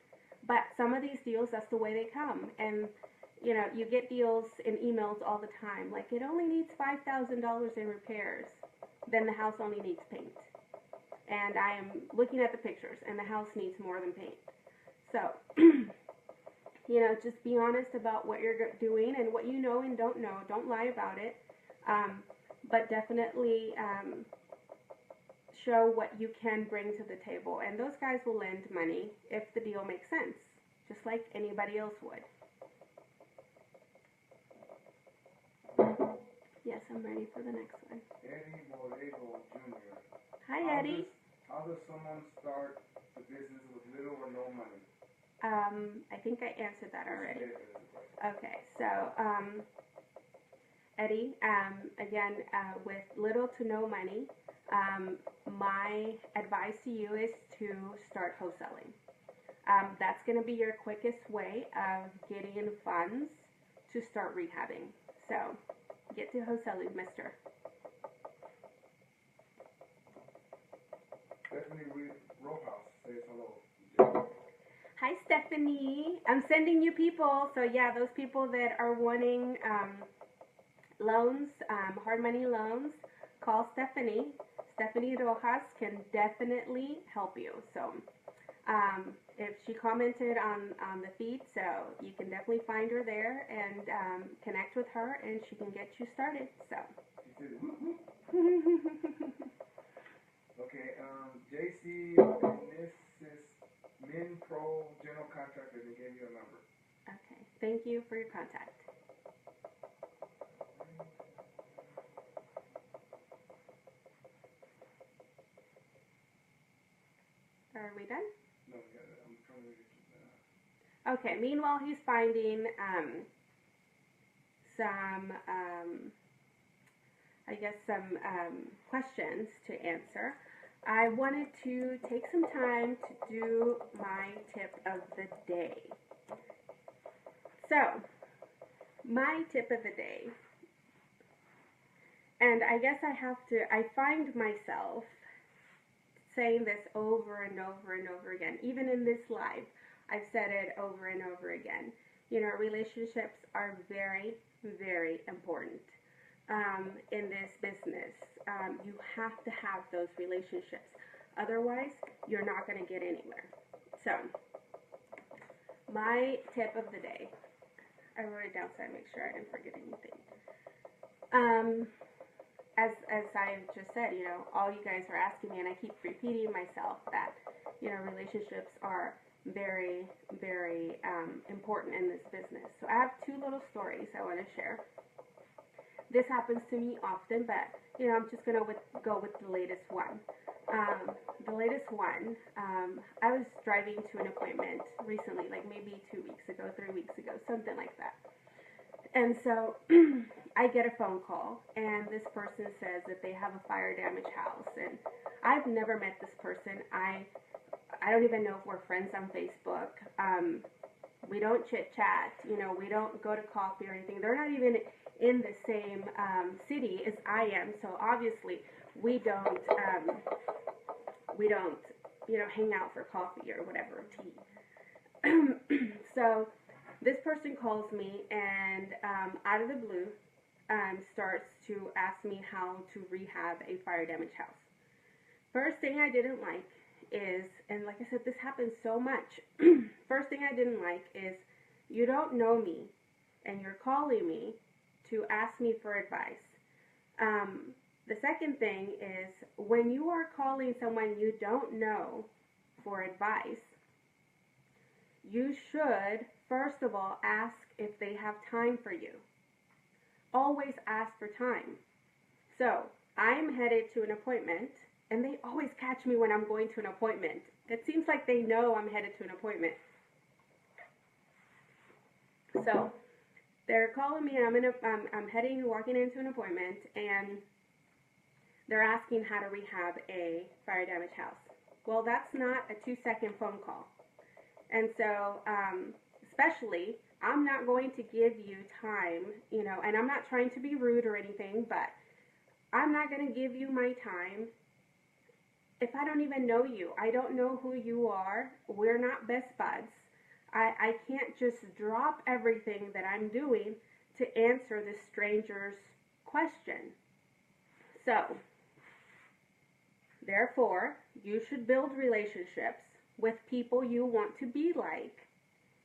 But some of these deals, that's the way they come. And, you know, you get deals in emails all the time. Like, it only needs $5,000 in repairs. Then the house only needs paint. And I am looking at the pictures, and the house needs more than paint. So, you know, just be honest about what you're doing and what you know and don't know. Don't lie about it. But definitely show what you can bring to the table. And those guys will lend money if the deal makes sense, just like anybody else would. Yes, I'm ready for the next one. Eddie Borrego Jr. Hi, Eddie. How does someone start the business with little or no money? I think I answered that already. Okay, so Eddie, again, with little to no money, my advice to you is to start wholesaling. That's going to be your quickest way of getting in funds to start rehabbing. So get to wholesaling, mister. Stephanie Rojas says hello. Hi, Stephanie. I'm sending you people. So yeah, those people that are wanting loans, hard money loans, call Stephanie. Stephanie Rojas can definitely help you. So if she commented on the feed, so you can definitely find her there and connect with her, and she can get you started. So. Okay, JC and this is Min Pro General Contractor. They gave you a number. Okay, thank you for your contact. Are we done? No, yeah, I'm trying to read it. Okay, meanwhile he's finding some, I guess some questions to answer. I wanted to take some time to do my tip of the day. So, my tip of the day, and I guess I find myself saying this over and over and over again. Even in this live, I've said it over and over again. You know, relationships are very, very important in this business. You have to have those relationships. Otherwise, you're not going to get anywhere. So, my tip of the day. I wrote it down so I make sure I didn't forget anything. As I just said, you know, all you guys are asking me, and I keep repeating myself that, you know, relationships are very, very important in this business. So I have two little stories I want to share. This happens to me often, but, you know, I'm just going to go with the latest one. The latest one, I was driving to an appointment recently, like maybe 2 weeks ago, 3 weeks ago, something like that. And so I get a phone call, and this person says that they have a fire damaged house. And I've never met this person. I don't even know if we're friends on Facebook. We don't chit chat. You know, we don't go to coffee or anything. They're not even in the same city as I am. So obviously we don't, you know, hang out for coffee or whatever, tea. So this person calls me and out of the blue starts to ask me how to rehab a fire damaged house. First thing I didn't like is, and like I said, this happens so much. First thing I didn't like is, you don't know me and you're calling me to ask me for advice. The second thing is, when you are calling someone you don't know for advice, you should, first of all, ask if they have time for you. Always ask for time. So, I'm headed to an appointment, and they always catch me when I'm going to an appointment. It seems like they know I'm headed to an appointment. So, they're calling me, and I'm walking into an appointment, and they're asking how to rehab a fire damaged house. Well, that's not a 2-second phone call. And so, especially, I'm not going to give you time, you know, and I'm not trying to be rude or anything, but I'm not going to give you my time if I don't even know you. I don't know who you are. We're not best buds. I can't just drop everything that I'm doing to answer this stranger's question. So, therefore, you should build relationships with people you want to be like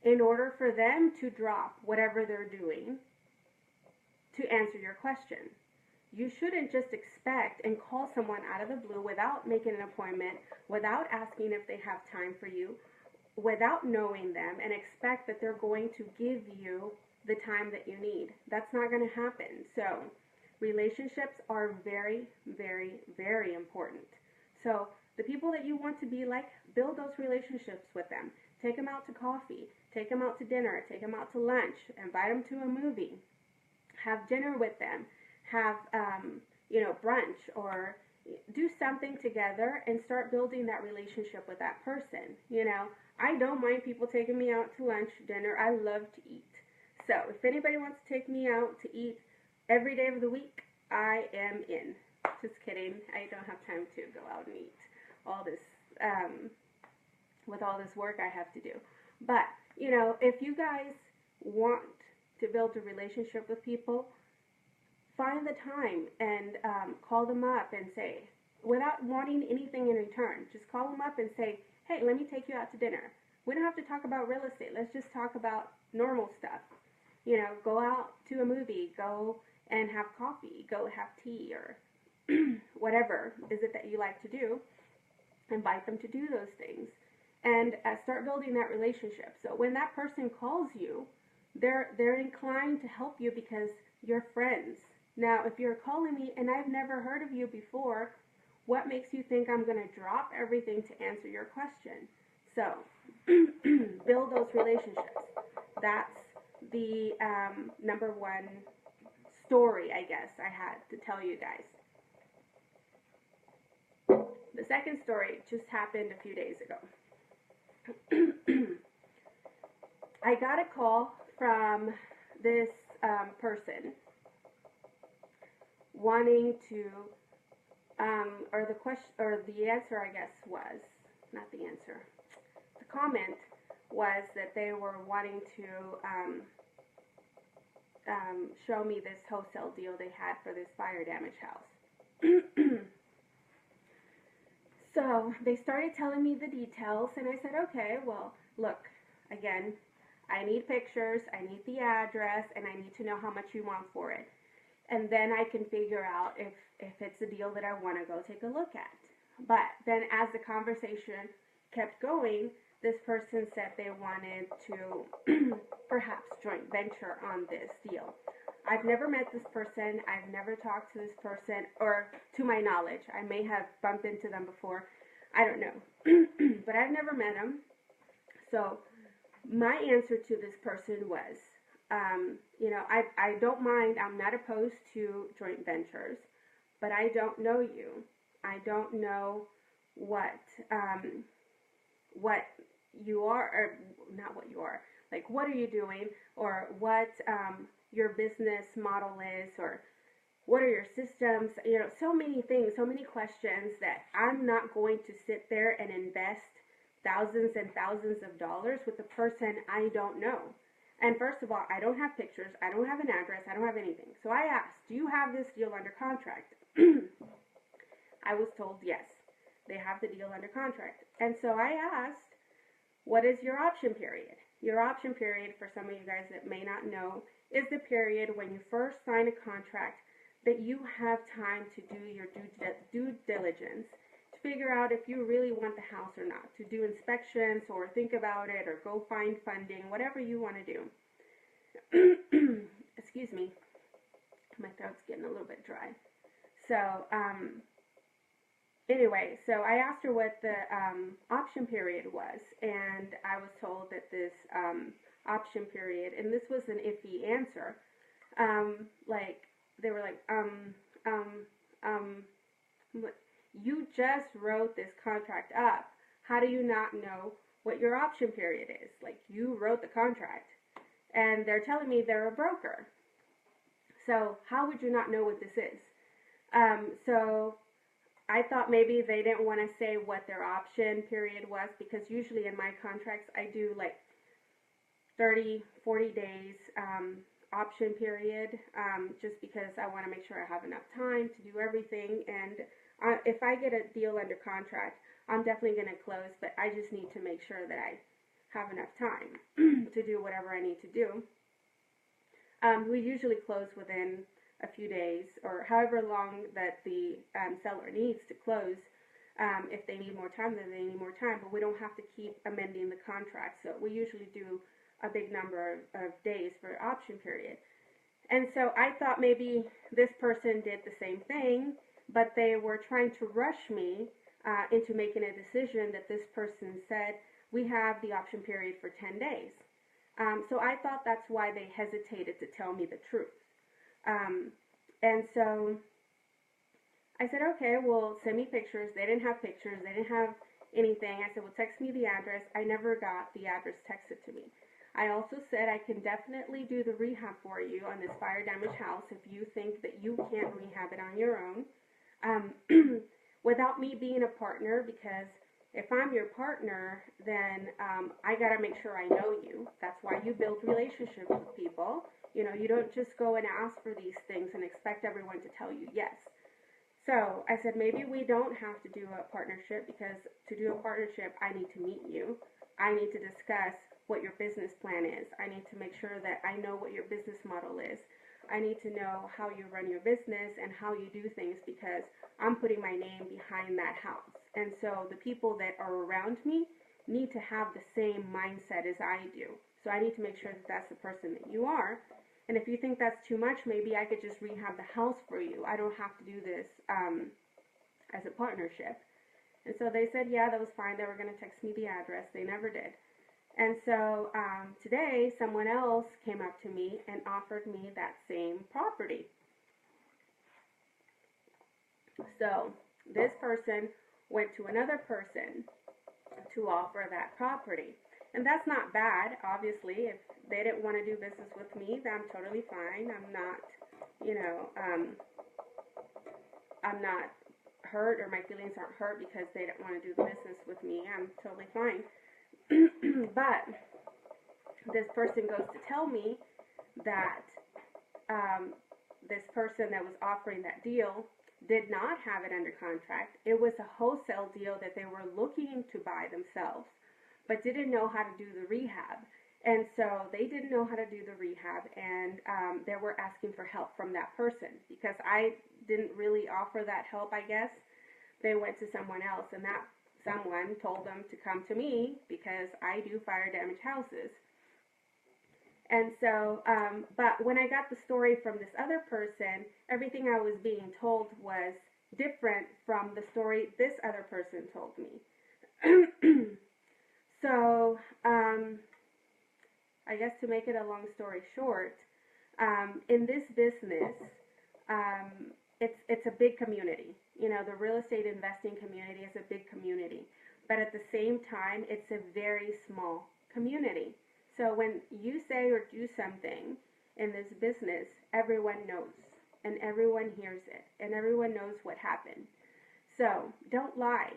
in order for them to drop whatever they're doing to answer your question. You shouldn't just expect and call someone out of the blue without making an appointment, without asking if they have time for you, without knowing them, and expect that they're going to give you the time that you need. That's not going to happen. So, relationships are very, very, very important. So, the people that you want to be like, build those relationships with them. Take them out to coffee. Take them out to dinner. Take them out to lunch. Invite them to a movie. Have dinner with them. Have, brunch, or do something together and start building that relationship with that person. I don't mind people taking me out to lunch, dinner. I love to eat. So if anybody wants to take me out to eat every day of the week, I am in. Just kidding. I don't have time to go out and eat all this, with all this work I have to do. But, if you guys want to build a relationship with people, find the time and call them up and say, without wanting anything in return, just call them up and say, hey, let me take you out to dinner. We don't have to talk about real estate. Let's just talk about normal stuff. Go out to a movie, go and have coffee, go have tea, or whatever is it that you like to do. Invite them to do those things and start building that relationship. So when that person calls you, they're inclined to help you because you're friends. Now, if you're calling me and I've never heard of you before, what makes you think I'm going to drop everything to answer your question? So, build those relationships. That's the number one story, I guess, I had to tell you guys. The second story just happened a few days ago. I got a call from this person wanting to, or the question, or the answer, I guess, was, not the answer, the comment was that they were wanting to show me this wholesale deal they had for this fire damaged house. So they started telling me the details, and I said, okay, well, look, again, I need pictures, I need the address, and I need to know how much you want for it. And then I can figure out if it's a deal that I want to go take a look at. But then as the conversation kept going, this person said they wanted to perhaps joint venture on this deal. I've never met this person. I've never talked to this person, or to my knowledge. I may have bumped into them before. I don't know. But I've never met them. So my answer to this person was, I don't mind. I'm not opposed to joint ventures, but I don't know you. I don't know what you are, or not what you are. Like, what are you doing, or what your business model is, or what are your systems? So many things, so many questions that I'm not going to sit there and invest thousands and thousands of dollars with a person I don't know. And first of all, I don't have pictures, I don't have an address, I don't have anything. So I asked, do you have this deal under contract? I was told yes, they have the deal under contract. And so I asked, what is your option period? Your option period, for some of you guys that may not know, is the period when you first sign a contract that you have time to do your due diligence, to figure out if you really want the house or not, to do inspections or think about it or go find funding, whatever you want to do. Excuse me, my throat's getting a little bit dry. So, anyway, so I asked her what the option period was, and I was told that this option period, and this was an iffy answer, they were like, you just wrote this contract up. How do you not know what your option period is? Like, you wrote the contract, and they're telling me they're a broker. So how would you not know what this is? So I thought maybe they didn't want to say what their option period was, because usually in my contracts I do like 30, 40 days option period, just because I want to make sure I have enough time to do everything. And if I get a deal under contract, I'm definitely going to close, but I just need to make sure that I have enough time to do whatever I need to do. We usually close within a few days, or however long that the seller needs to close. If they need more time, then they need more time, but we don't have to keep amending the contract. So we usually do a big number of days for option period. And so I thought maybe this person did the same thing, but they were trying to rush me into making a decision that this person said we have the option period for 10 days. So I thought that's why they hesitated to tell me the truth. And so I said, okay, well, send me pictures. They didn't have pictures. They didn't have anything. I said, well, text me the address. I never got the address texted to me. I also said I can definitely do the rehab for you on this fire damaged house if you think that you can't rehab it on your own, without me being a partner, because if I'm your partner, then I got to make sure I know you. That's why you build relationships with people. You know, you don't just go and ask for these things and expect everyone to tell you yes. So I said, maybe we don't have to do a partnership, because to do a partnership, I need to meet you. I need to discuss what your business plan is. I need to make sure that I know what your business model is. I need to know how you run your business and how you do things, because I'm putting my name behind that house. And so the people that are around me need to have the same mindset as I do. So I need to make sure that that's the person that you are. And if you think that's too much, maybe I could just rehab the house for you. I don't have to do this as a partnership. And so they said, yeah, that was fine. They were going to text me the address. They never did. And so today, someone else came up to me and offered me that same property. So this person went to another person to offer that property. And that's not bad, obviously. If they didn't want to do business with me, then I'm totally fine. I'm not, I'm not hurt, or my feelings aren't hurt because they didn't want to do business with me. I'm totally fine. But this person goes to tell me that this person that was offering that deal did not have it under contract. It was a wholesale deal that they were looking to buy themselves, but didn't know how to do the rehab. And so they didn't know how to do the rehab, and they were asking for help from that person. Because I didn't really offer that help, I guess, they went to someone else, and that someone told them to come to me because I do fire damaged houses. And so, but when I got the story from this other person, everything I was being told was different from the story this other person told me. So, I guess to make it a long story short, in this business, it's a big community. You know, the real estate investing community is a big community, but at the same time, it's a very small community. So when you say or do something in this business, everyone knows, and everyone hears it, and everyone knows what happened. So don't lie.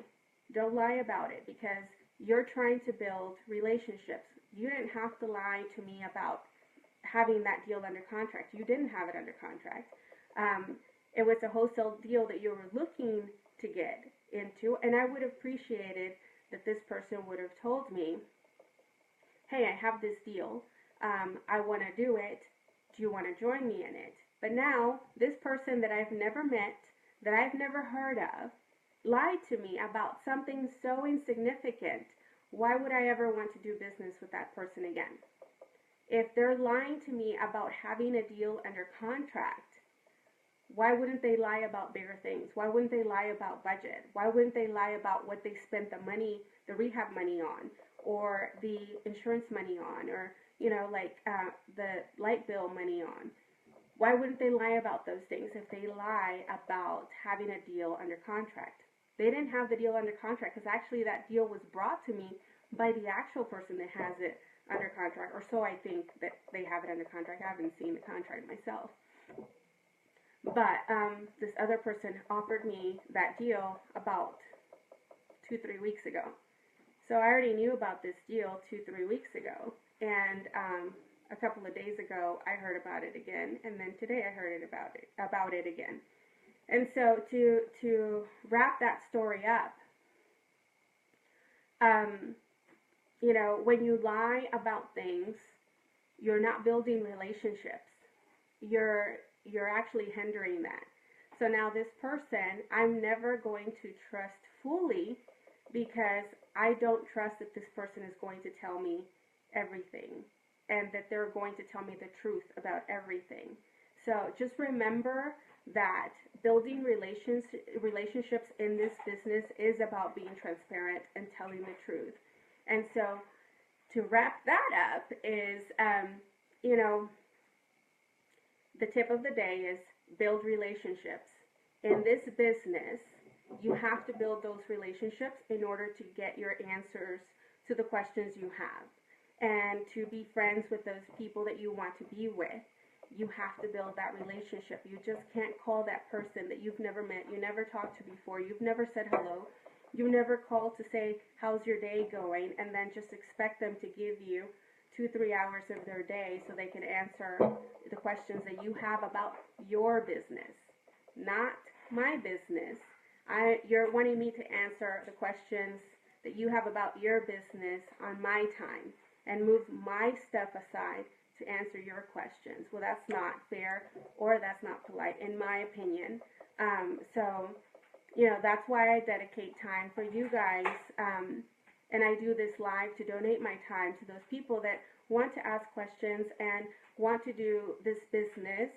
Don't lie about it, because you're trying to build relationships. You didn't have to lie to me about having that deal under contract. You didn't have it under contract. It was a wholesale deal that you were looking to get into, and I would have appreciated that this person would have told me, hey, I have this deal. I want to do it. Do you want to join me in it? But now, this person that I've never met, that I've never heard of, lied to me about something so insignificant. Why would I ever want to do business with that person again? If they're lying to me about having a deal under contract, why wouldn't they lie about bigger things? Why wouldn't they lie about budget? Why wouldn't they lie about what they spent the money, the rehab money on, or the insurance money on, or, the light bill money on? Why wouldn't they lie about those things if they lie about having a deal under contract? They didn't have the deal under contract, because actually that deal was brought to me by the actual person that has it under contract, or so I think that they have it under contract. I haven't seen the contract myself. But this other person offered me that deal about 2-3 weeks ago. So I already knew about this deal 2-3 weeks ago. And a couple of days ago, I heard about it again. And then today I heard about it again. And so to wrap that story up, when you lie about things, you're not building relationships. You're actually hindering that. So now this person, I'm never going to trust fully, because I don't trust that this person is going to tell me everything, and that they're going to tell me the truth about everything. So just remember that building relationships in this business is about being transparent and telling the truth. And so to wrap that up is, you know, the tip of the day is build relationships. In this business, you have to build those relationships in order to get your answers to the questions you have. And to be friends with those people that you want to be with, you have to build that relationship. You just can't call that person that you've never met, you never talked to before, you've never said hello, you never called to say, how's your day going, and then just expect them to give you 2-3 hours of their day so they can answer the questions that you have about your business, not my business. You're wanting me to answer the questions that you have about your business on my time and move my stuff aside to answer your questions. Well, that's not fair, or that's not polite, in my opinion. So, you know, that's why I dedicate time for you guys, and I do this live to donate my time to those people that want to ask questions and want to do this business,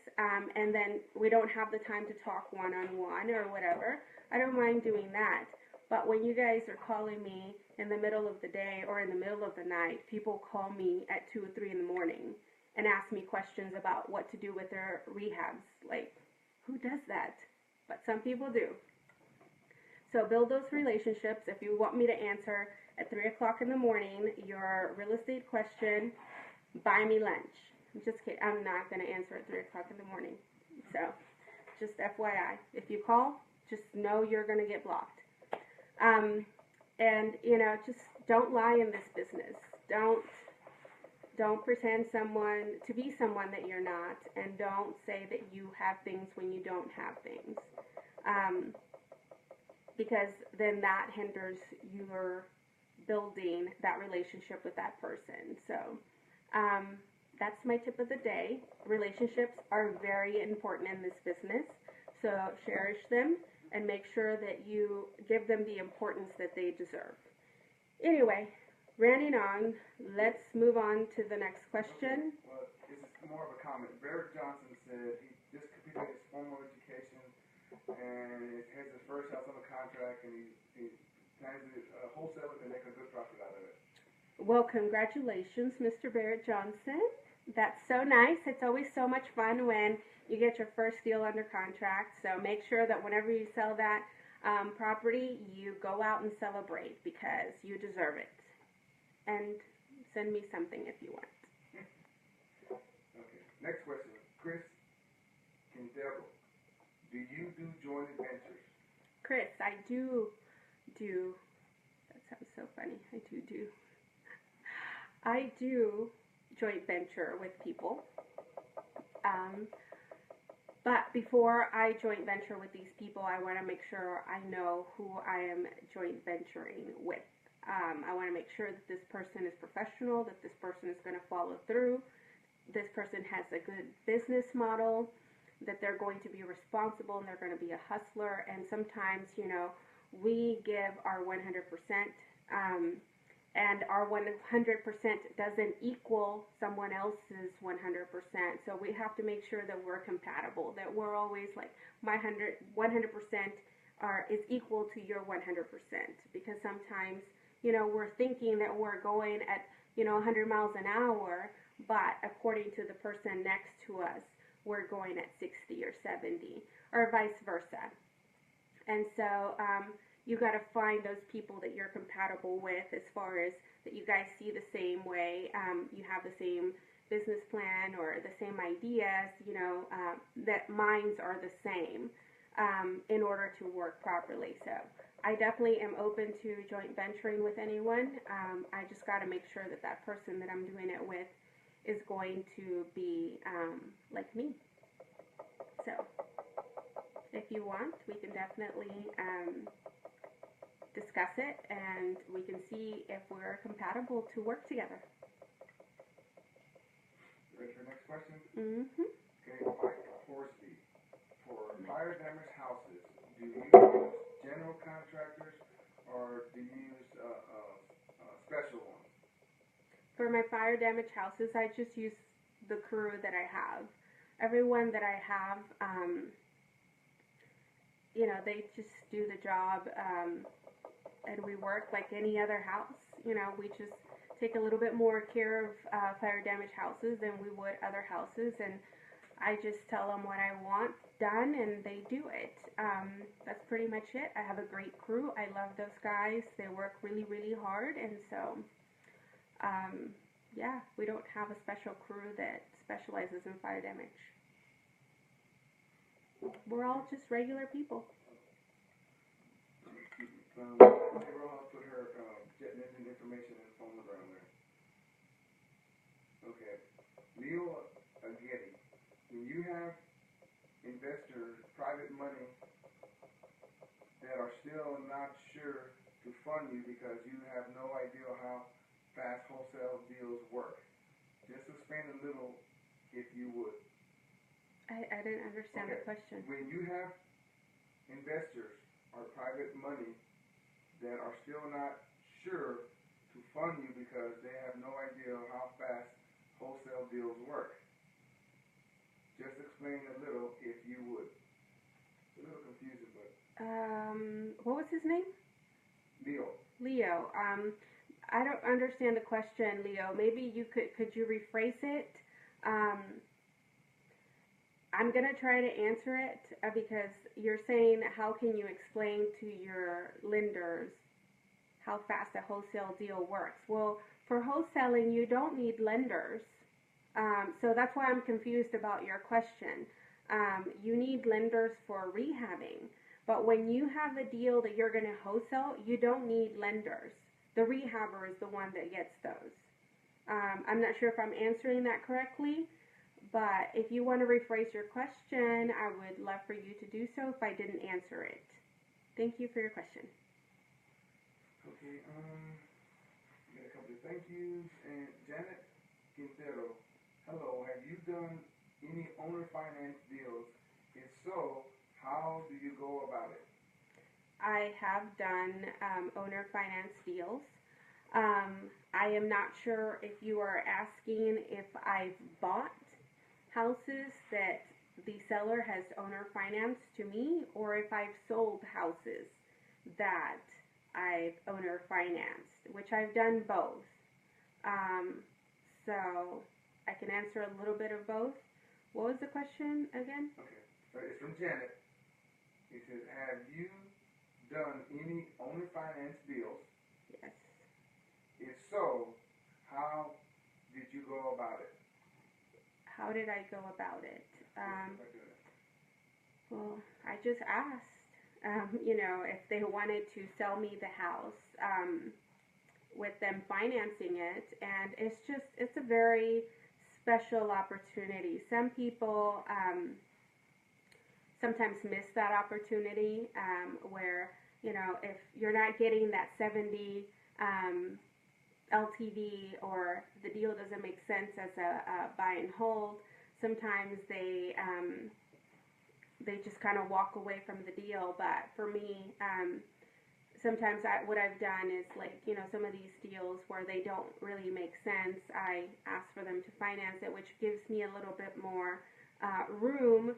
and then we don't have the time to talk one-on-one or whatever. I don't mind doing that. But when you guys are calling me in the middle of the day or in the middle of the night, people call me at 2 or 3 in the morning and ask me questions about what to do with their rehabs. Like, who does that? But some people do. So build those relationships. If you want me to answer at 3 o'clock in the morning your real estate question, buy me lunch. I'm just kidding. I'm not going to answer at 3 o'clock in the morning. So just FYI. If you call, just know you're going to get blocked. And, you know, just don't lie in this business. Don't pretend to be someone that you're not, and don't say that you have things when you don't have things. Because then that hinders your building that relationship with that person. So that's my tip of the day. Relationships are very important in this business, so cherish them and make sure that you give them the importance that they deserve. Anyway, ranting on, let's move on to the next question. Okay. Well, this is more of a comment. Barrett Johnson said he just completed his formal education and has his first house on the contract, and he plans to wholesale it and make a good profit out of it. Well, congratulations, Mr. Barrett Johnson. That's so nice. It's always so much fun when you get your first deal under contract. So make sure that whenever you sell that property, you go out and celebrate because you deserve it. And send me something if you want. Okay. Next question. Chris Quintero. Do you do joint ventures? Chris, I do. That sounds so funny. I do joint venture with people. But before I joint venture with these people, I want to make sure I know who I am joint venturing with. I want to make sure that this person is professional, that this person is going to follow through, this person has a good business model, that they're going to be responsible and they're going to be a hustler. And sometimes, you know, we give our 100%, and our 100% doesn't equal someone else's 100%. So we have to make sure that we're compatible, that we're always like, my 100% is equal to your 100%. Because sometimes, you know, we're thinking that we're going at, you know, 100 miles an hour, but according to the person next to us, we're going at 60 or 70, or vice versa. And so you got to find those people that you're compatible with, as far as that you guys see the same way, you have the same business plan or the same ideas, you know, that minds are the same in order to work properly. So I definitely am open to joint venturing with anyone. I just got to make sure that that person that I'm doing it with is going to be like me. So if you want, we can definitely discuss it, and we can see if we're compatible to work together. Ready for the next question? Mm-hmm. Okay, Mike Horsby. For fire damaged houses, do you use general contractors or do you use special ones? For my fire damaged houses, I just use the crew that I have. Everyone that I have, you know, they just do the job, and we work like any other house. we just take a little bit more care of fire damaged houses than we would other houses, and I just tell them what I want done, and they do it. That's pretty much it. I have a great crew. I love those guys. They work really, really hard, and so, yeah, we don't have a special crew that specializes in fire damage. We're all just regular people. Rohan put her jet engine information and phone number on there. Okay. Leo Ageti, when you have investors, private money, that are still not sure to fund you because you have no idea how fast wholesale deals work, just explain a little, if you would. I didn't understand the question. When you have investors or private money that are still not sure to fund you because they have no idea how fast wholesale deals work, just explain a little, if you would. It's a little confusing, but. What was his name? Leo. Leo. I don't understand the question, Leo. Maybe you could you rephrase it? I'm going to try to answer it because you're saying, how can you explain to your lenders how fast a wholesale deal works? Well, for wholesaling, you don't need lenders. So that's why I'm confused about your question. You need lenders for rehabbing. But when you have a deal that you're going to wholesale, you don't need lenders. The rehabber is the one that gets those. I'm not sure if I'm answering that correctly. But if you want to rephrase your question, I would love for you to do so if I didn't answer it. Thank you for your question. Okay, got a couple of thank yous. And Janet Quintero, hello, have you done any owner finance deals? If so, how do you go about it? I have done owner finance deals. I am not sure if you are asking if I've bought houses that the seller has owner financed to me, or if I've sold houses that I've owner financed, which I've done both. So I can answer a little bit of both. What was the question again? Okay, so it's from Janet. It says, have you done any owner finance deals? Yes. If so, how did you go about it? How did I go about it? Well, I just asked, if they wanted to sell me the house, with them financing it, and it's a very special opportunity. Some people sometimes miss that opportunity, where, if you're not getting that 70 LTV, or the deal doesn't make sense as a buy and hold, sometimes they just kind of walk away from the deal. But for me, sometimes what I've done is, some of these deals where they don't really make sense, I ask for them to finance it, which gives me a little bit more room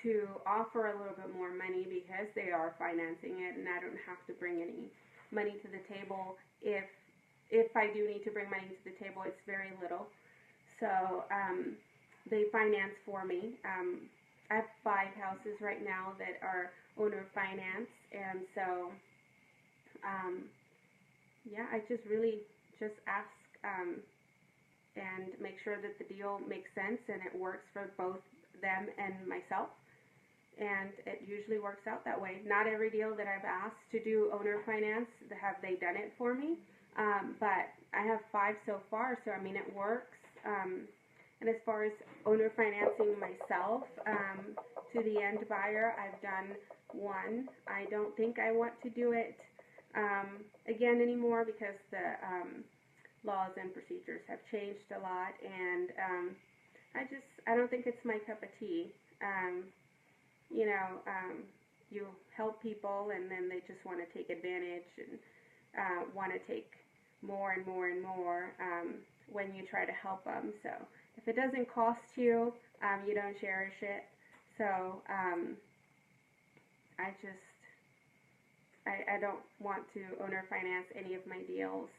to offer a little bit more money because they are financing it, and I don't have to bring any money to the table. If I do need to bring money to the table, it's very little. So they finance for me. I have 5 houses right now that are owner finance, and so I just really just ask and make sure that the deal makes sense and it works for both them and myself. And it usually works out that way. Not every deal that I've asked to do owner finance have they done it for me. But I have 5 so far, so it works. And as far as owner financing myself to the end buyer, I've done 1. I don't think I want to do it again anymore because the laws and procedures have changed a lot, and I don't think it's my cup of tea. You help people, and then they just want to take advantage and want to take more and more and more when you try to help them. So if it doesn't cost you, you don't cherish it. So I don't want to owner finance any of my deals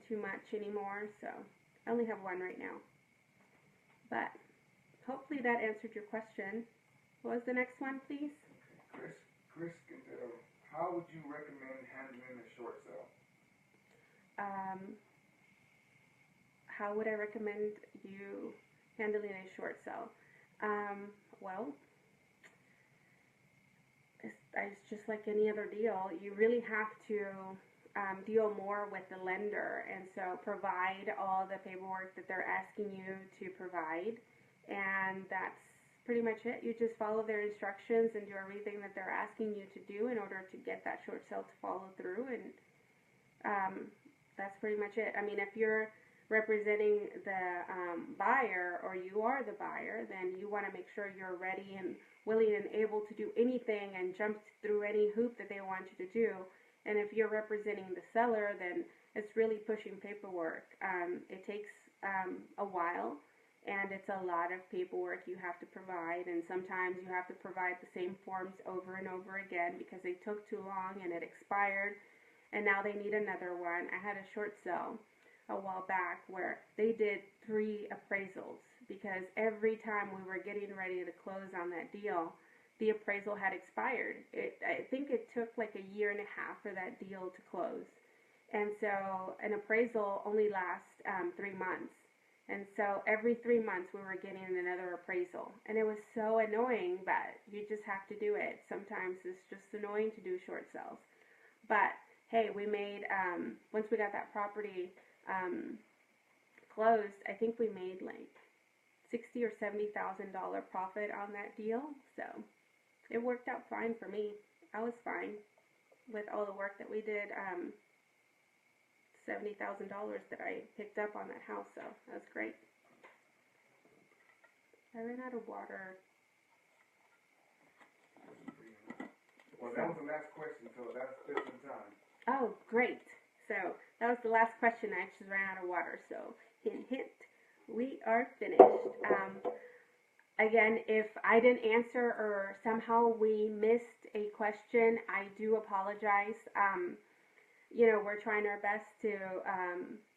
too much anymore, so I only have one right now. But hopefully that answered your question. What was the next one, please? Chris Quintero, how would you recommend handling a short sale? How would I recommend you handling a short sale? Well, it's just like any other deal. You really have to deal more with the lender, and so provide all the paperwork that they're asking you to provide, and that's pretty much it. You just follow their instructions and do everything that they're asking you to do in order to get that short sale to follow through, and that's pretty much it. I mean, if you're representing the buyer, or you are the buyer, then you want to make sure you're ready and willing and able to do anything and jump through any hoop that they want you to do. And if you're representing the seller, then it's really pushing paperwork. It takes a while, and it's a lot of paperwork you have to provide, and sometimes you have to provide the same forms over and over again because they took too long and it expired, and now they need another one. I had a short sale a while back where they did 3 appraisals because every time we were getting ready to close on that deal, the appraisal had expired. I think it took like a year and a half for that deal to close. And so an appraisal only lasts 3 months. And so every 3 months we were getting another appraisal. And it was so annoying, but you just have to do it. Sometimes it's just annoying to do short sales. But hey, we made, once we got that property closed, I think we made like $60,000 or $70,000 profit on that deal. So it worked out fine for me. I was fine with all the work that we did. $70,000 that I picked up on that house, so that was great. I ran out of water. Well, that was the last question, so that's just in time. Oh, great. So that was the last question. I just ran out of water, so hint, hint, we are finished. Again, if I didn't answer or somehow we missed a question, I do apologize. You know, we're trying our best to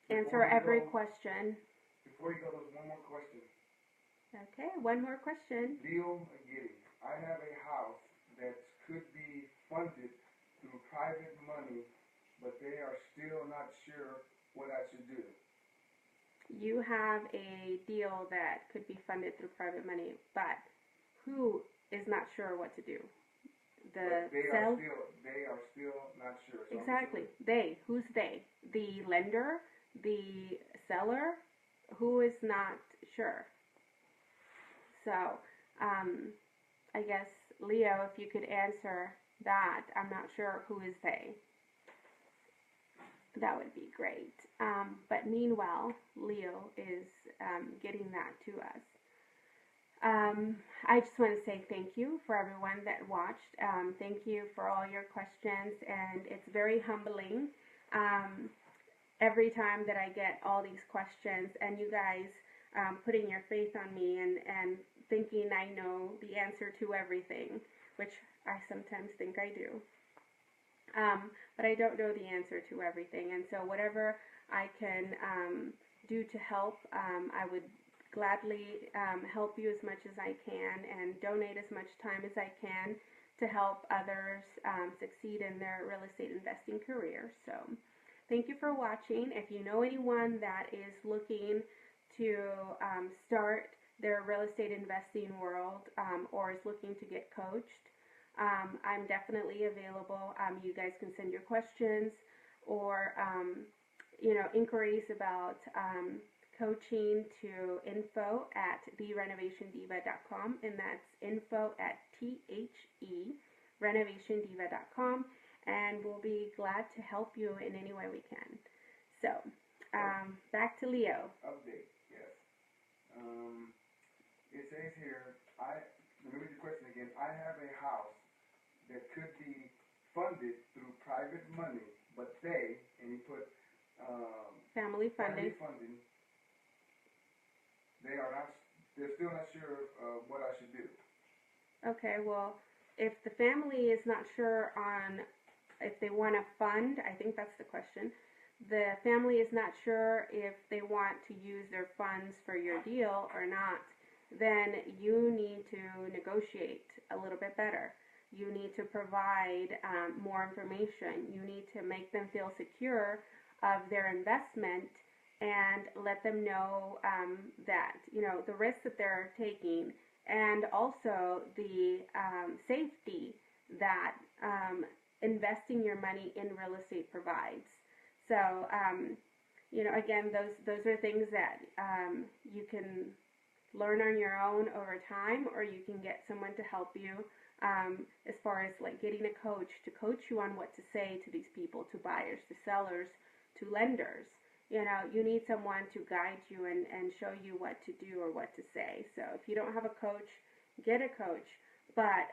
answer every question. Before you go, there's one more question. Okay, one more question. Leo Agiri, I have a house that could be funded through private money, but they are still not sure what I should do. You have a deal that could be funded through private money, but who is not sure what to do? The they sell? Are still not sure. So exactly. They. Who's they? The lender? The seller? Who is not sure? So, I guess, Leo, if you could answer that, I'm not sure who is they. That would be great. But meanwhile, Leo is getting that to us. I just want to say thank you for everyone that watched. Thank you for all your questions, and it's very humbling every time that I get all these questions, and you guys putting your faith on me and thinking I know the answer to everything, which I sometimes think I do. But I don't know the answer to everything, and so whatever I can do to help, I would gladly help you as much as I can and donate as much time as I can to help others succeed in their real estate investing career. So thank you for watching. If you know anyone that is looking to start their real estate investing world or is looking to get coached, I'm definitely available. You guys can send your questions or inquiries about coaching to info@therenovationdiva.com, and that's info@therenovationdiva.com, and we'll be glad to help you in any way we can. So, back to Leo. Update, yes. It says here, let me read the question again. I have a house that could be funded through private money, but and you put family funding. They're still not sure of what I should do. Okay, well, if the family is not sure on if they want to fund, I think that's the question. The family is not sure if they want to use their funds for your deal or not, then you need to negotiate a little bit better. You need to provide more information. You need to make them feel secure of their investment and let them know that, the risk that they're taking, and also the safety that investing your money in real estate provides. So, again, those are things that you can learn on your own over time, or you can get someone to help you as far as like getting a coach to coach you on what to say to these people, to buyers, to sellers, to lenders. You need someone to guide you and show you what to do or what to say. So if you don't have a coach, get a coach. But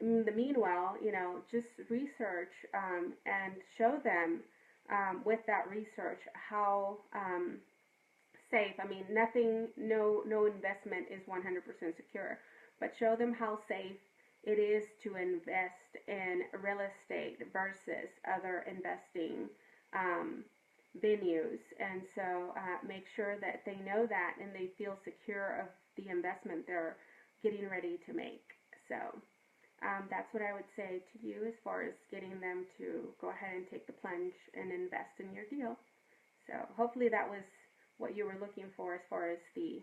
in the meanwhile, just research and show them with that research how safe. I mean, no investment is 100% secure, but show them how safe it is to invest in real estate versus other investing venues. And so make sure that they know that and they feel secure of the investment they're getting ready to make. So that's what I would say to you as far as getting them to go ahead and take the plunge and invest in your deal. So hopefully that was what you were looking for as far as the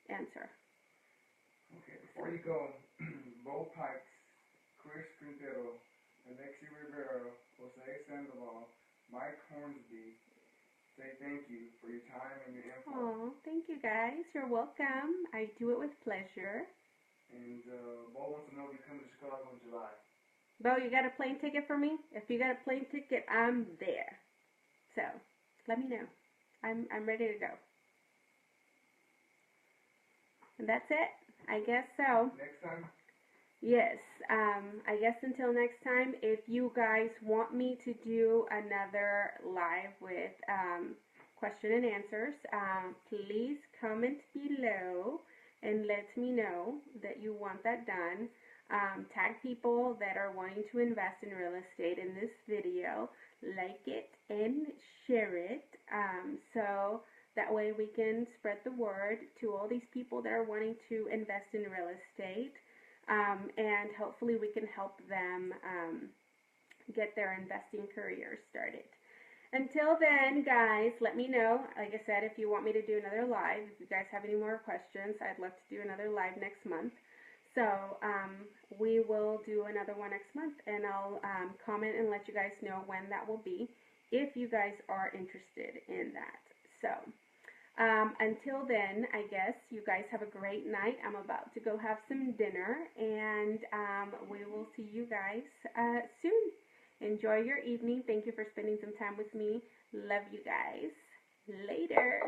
answer. Okay, before you go, Bo Pikes, Chris Quintero, Alexi Rivera, Jose Sandoval, Mike Hornsby, say thank you for your time and your info. Oh, thank you guys. You're welcome. I do it with pleasure. And Bo wants to know if you come to Chicago in July. Bo, you got a plane ticket for me? If you got a plane ticket, I'm there. So let me know. I'm ready to go. And that's it. I guess so. Next time? Yes. I guess until next time, if you guys want me to do another live with question and answers, please comment below and let me know that you want that done. Tag people that are wanting to invest in real estate in this video, like it and share it, so that way we can spread the word to all these people that are wanting to invest in real estate, and hopefully we can help them get their investing career started. Until then, guys, let me know. Like I said, if you want me to do another live, if you guys have any more questions, I'd love to do another live next month. So we will do another one next month, and I'll comment and let you guys know when that will be, if you guys are interested in that. So until then, I guess you guys have a great night. I'm about to go have some dinner, and we will see you guys soon. Enjoy your evening. Thank you for spending some time with me. Love you guys. Later.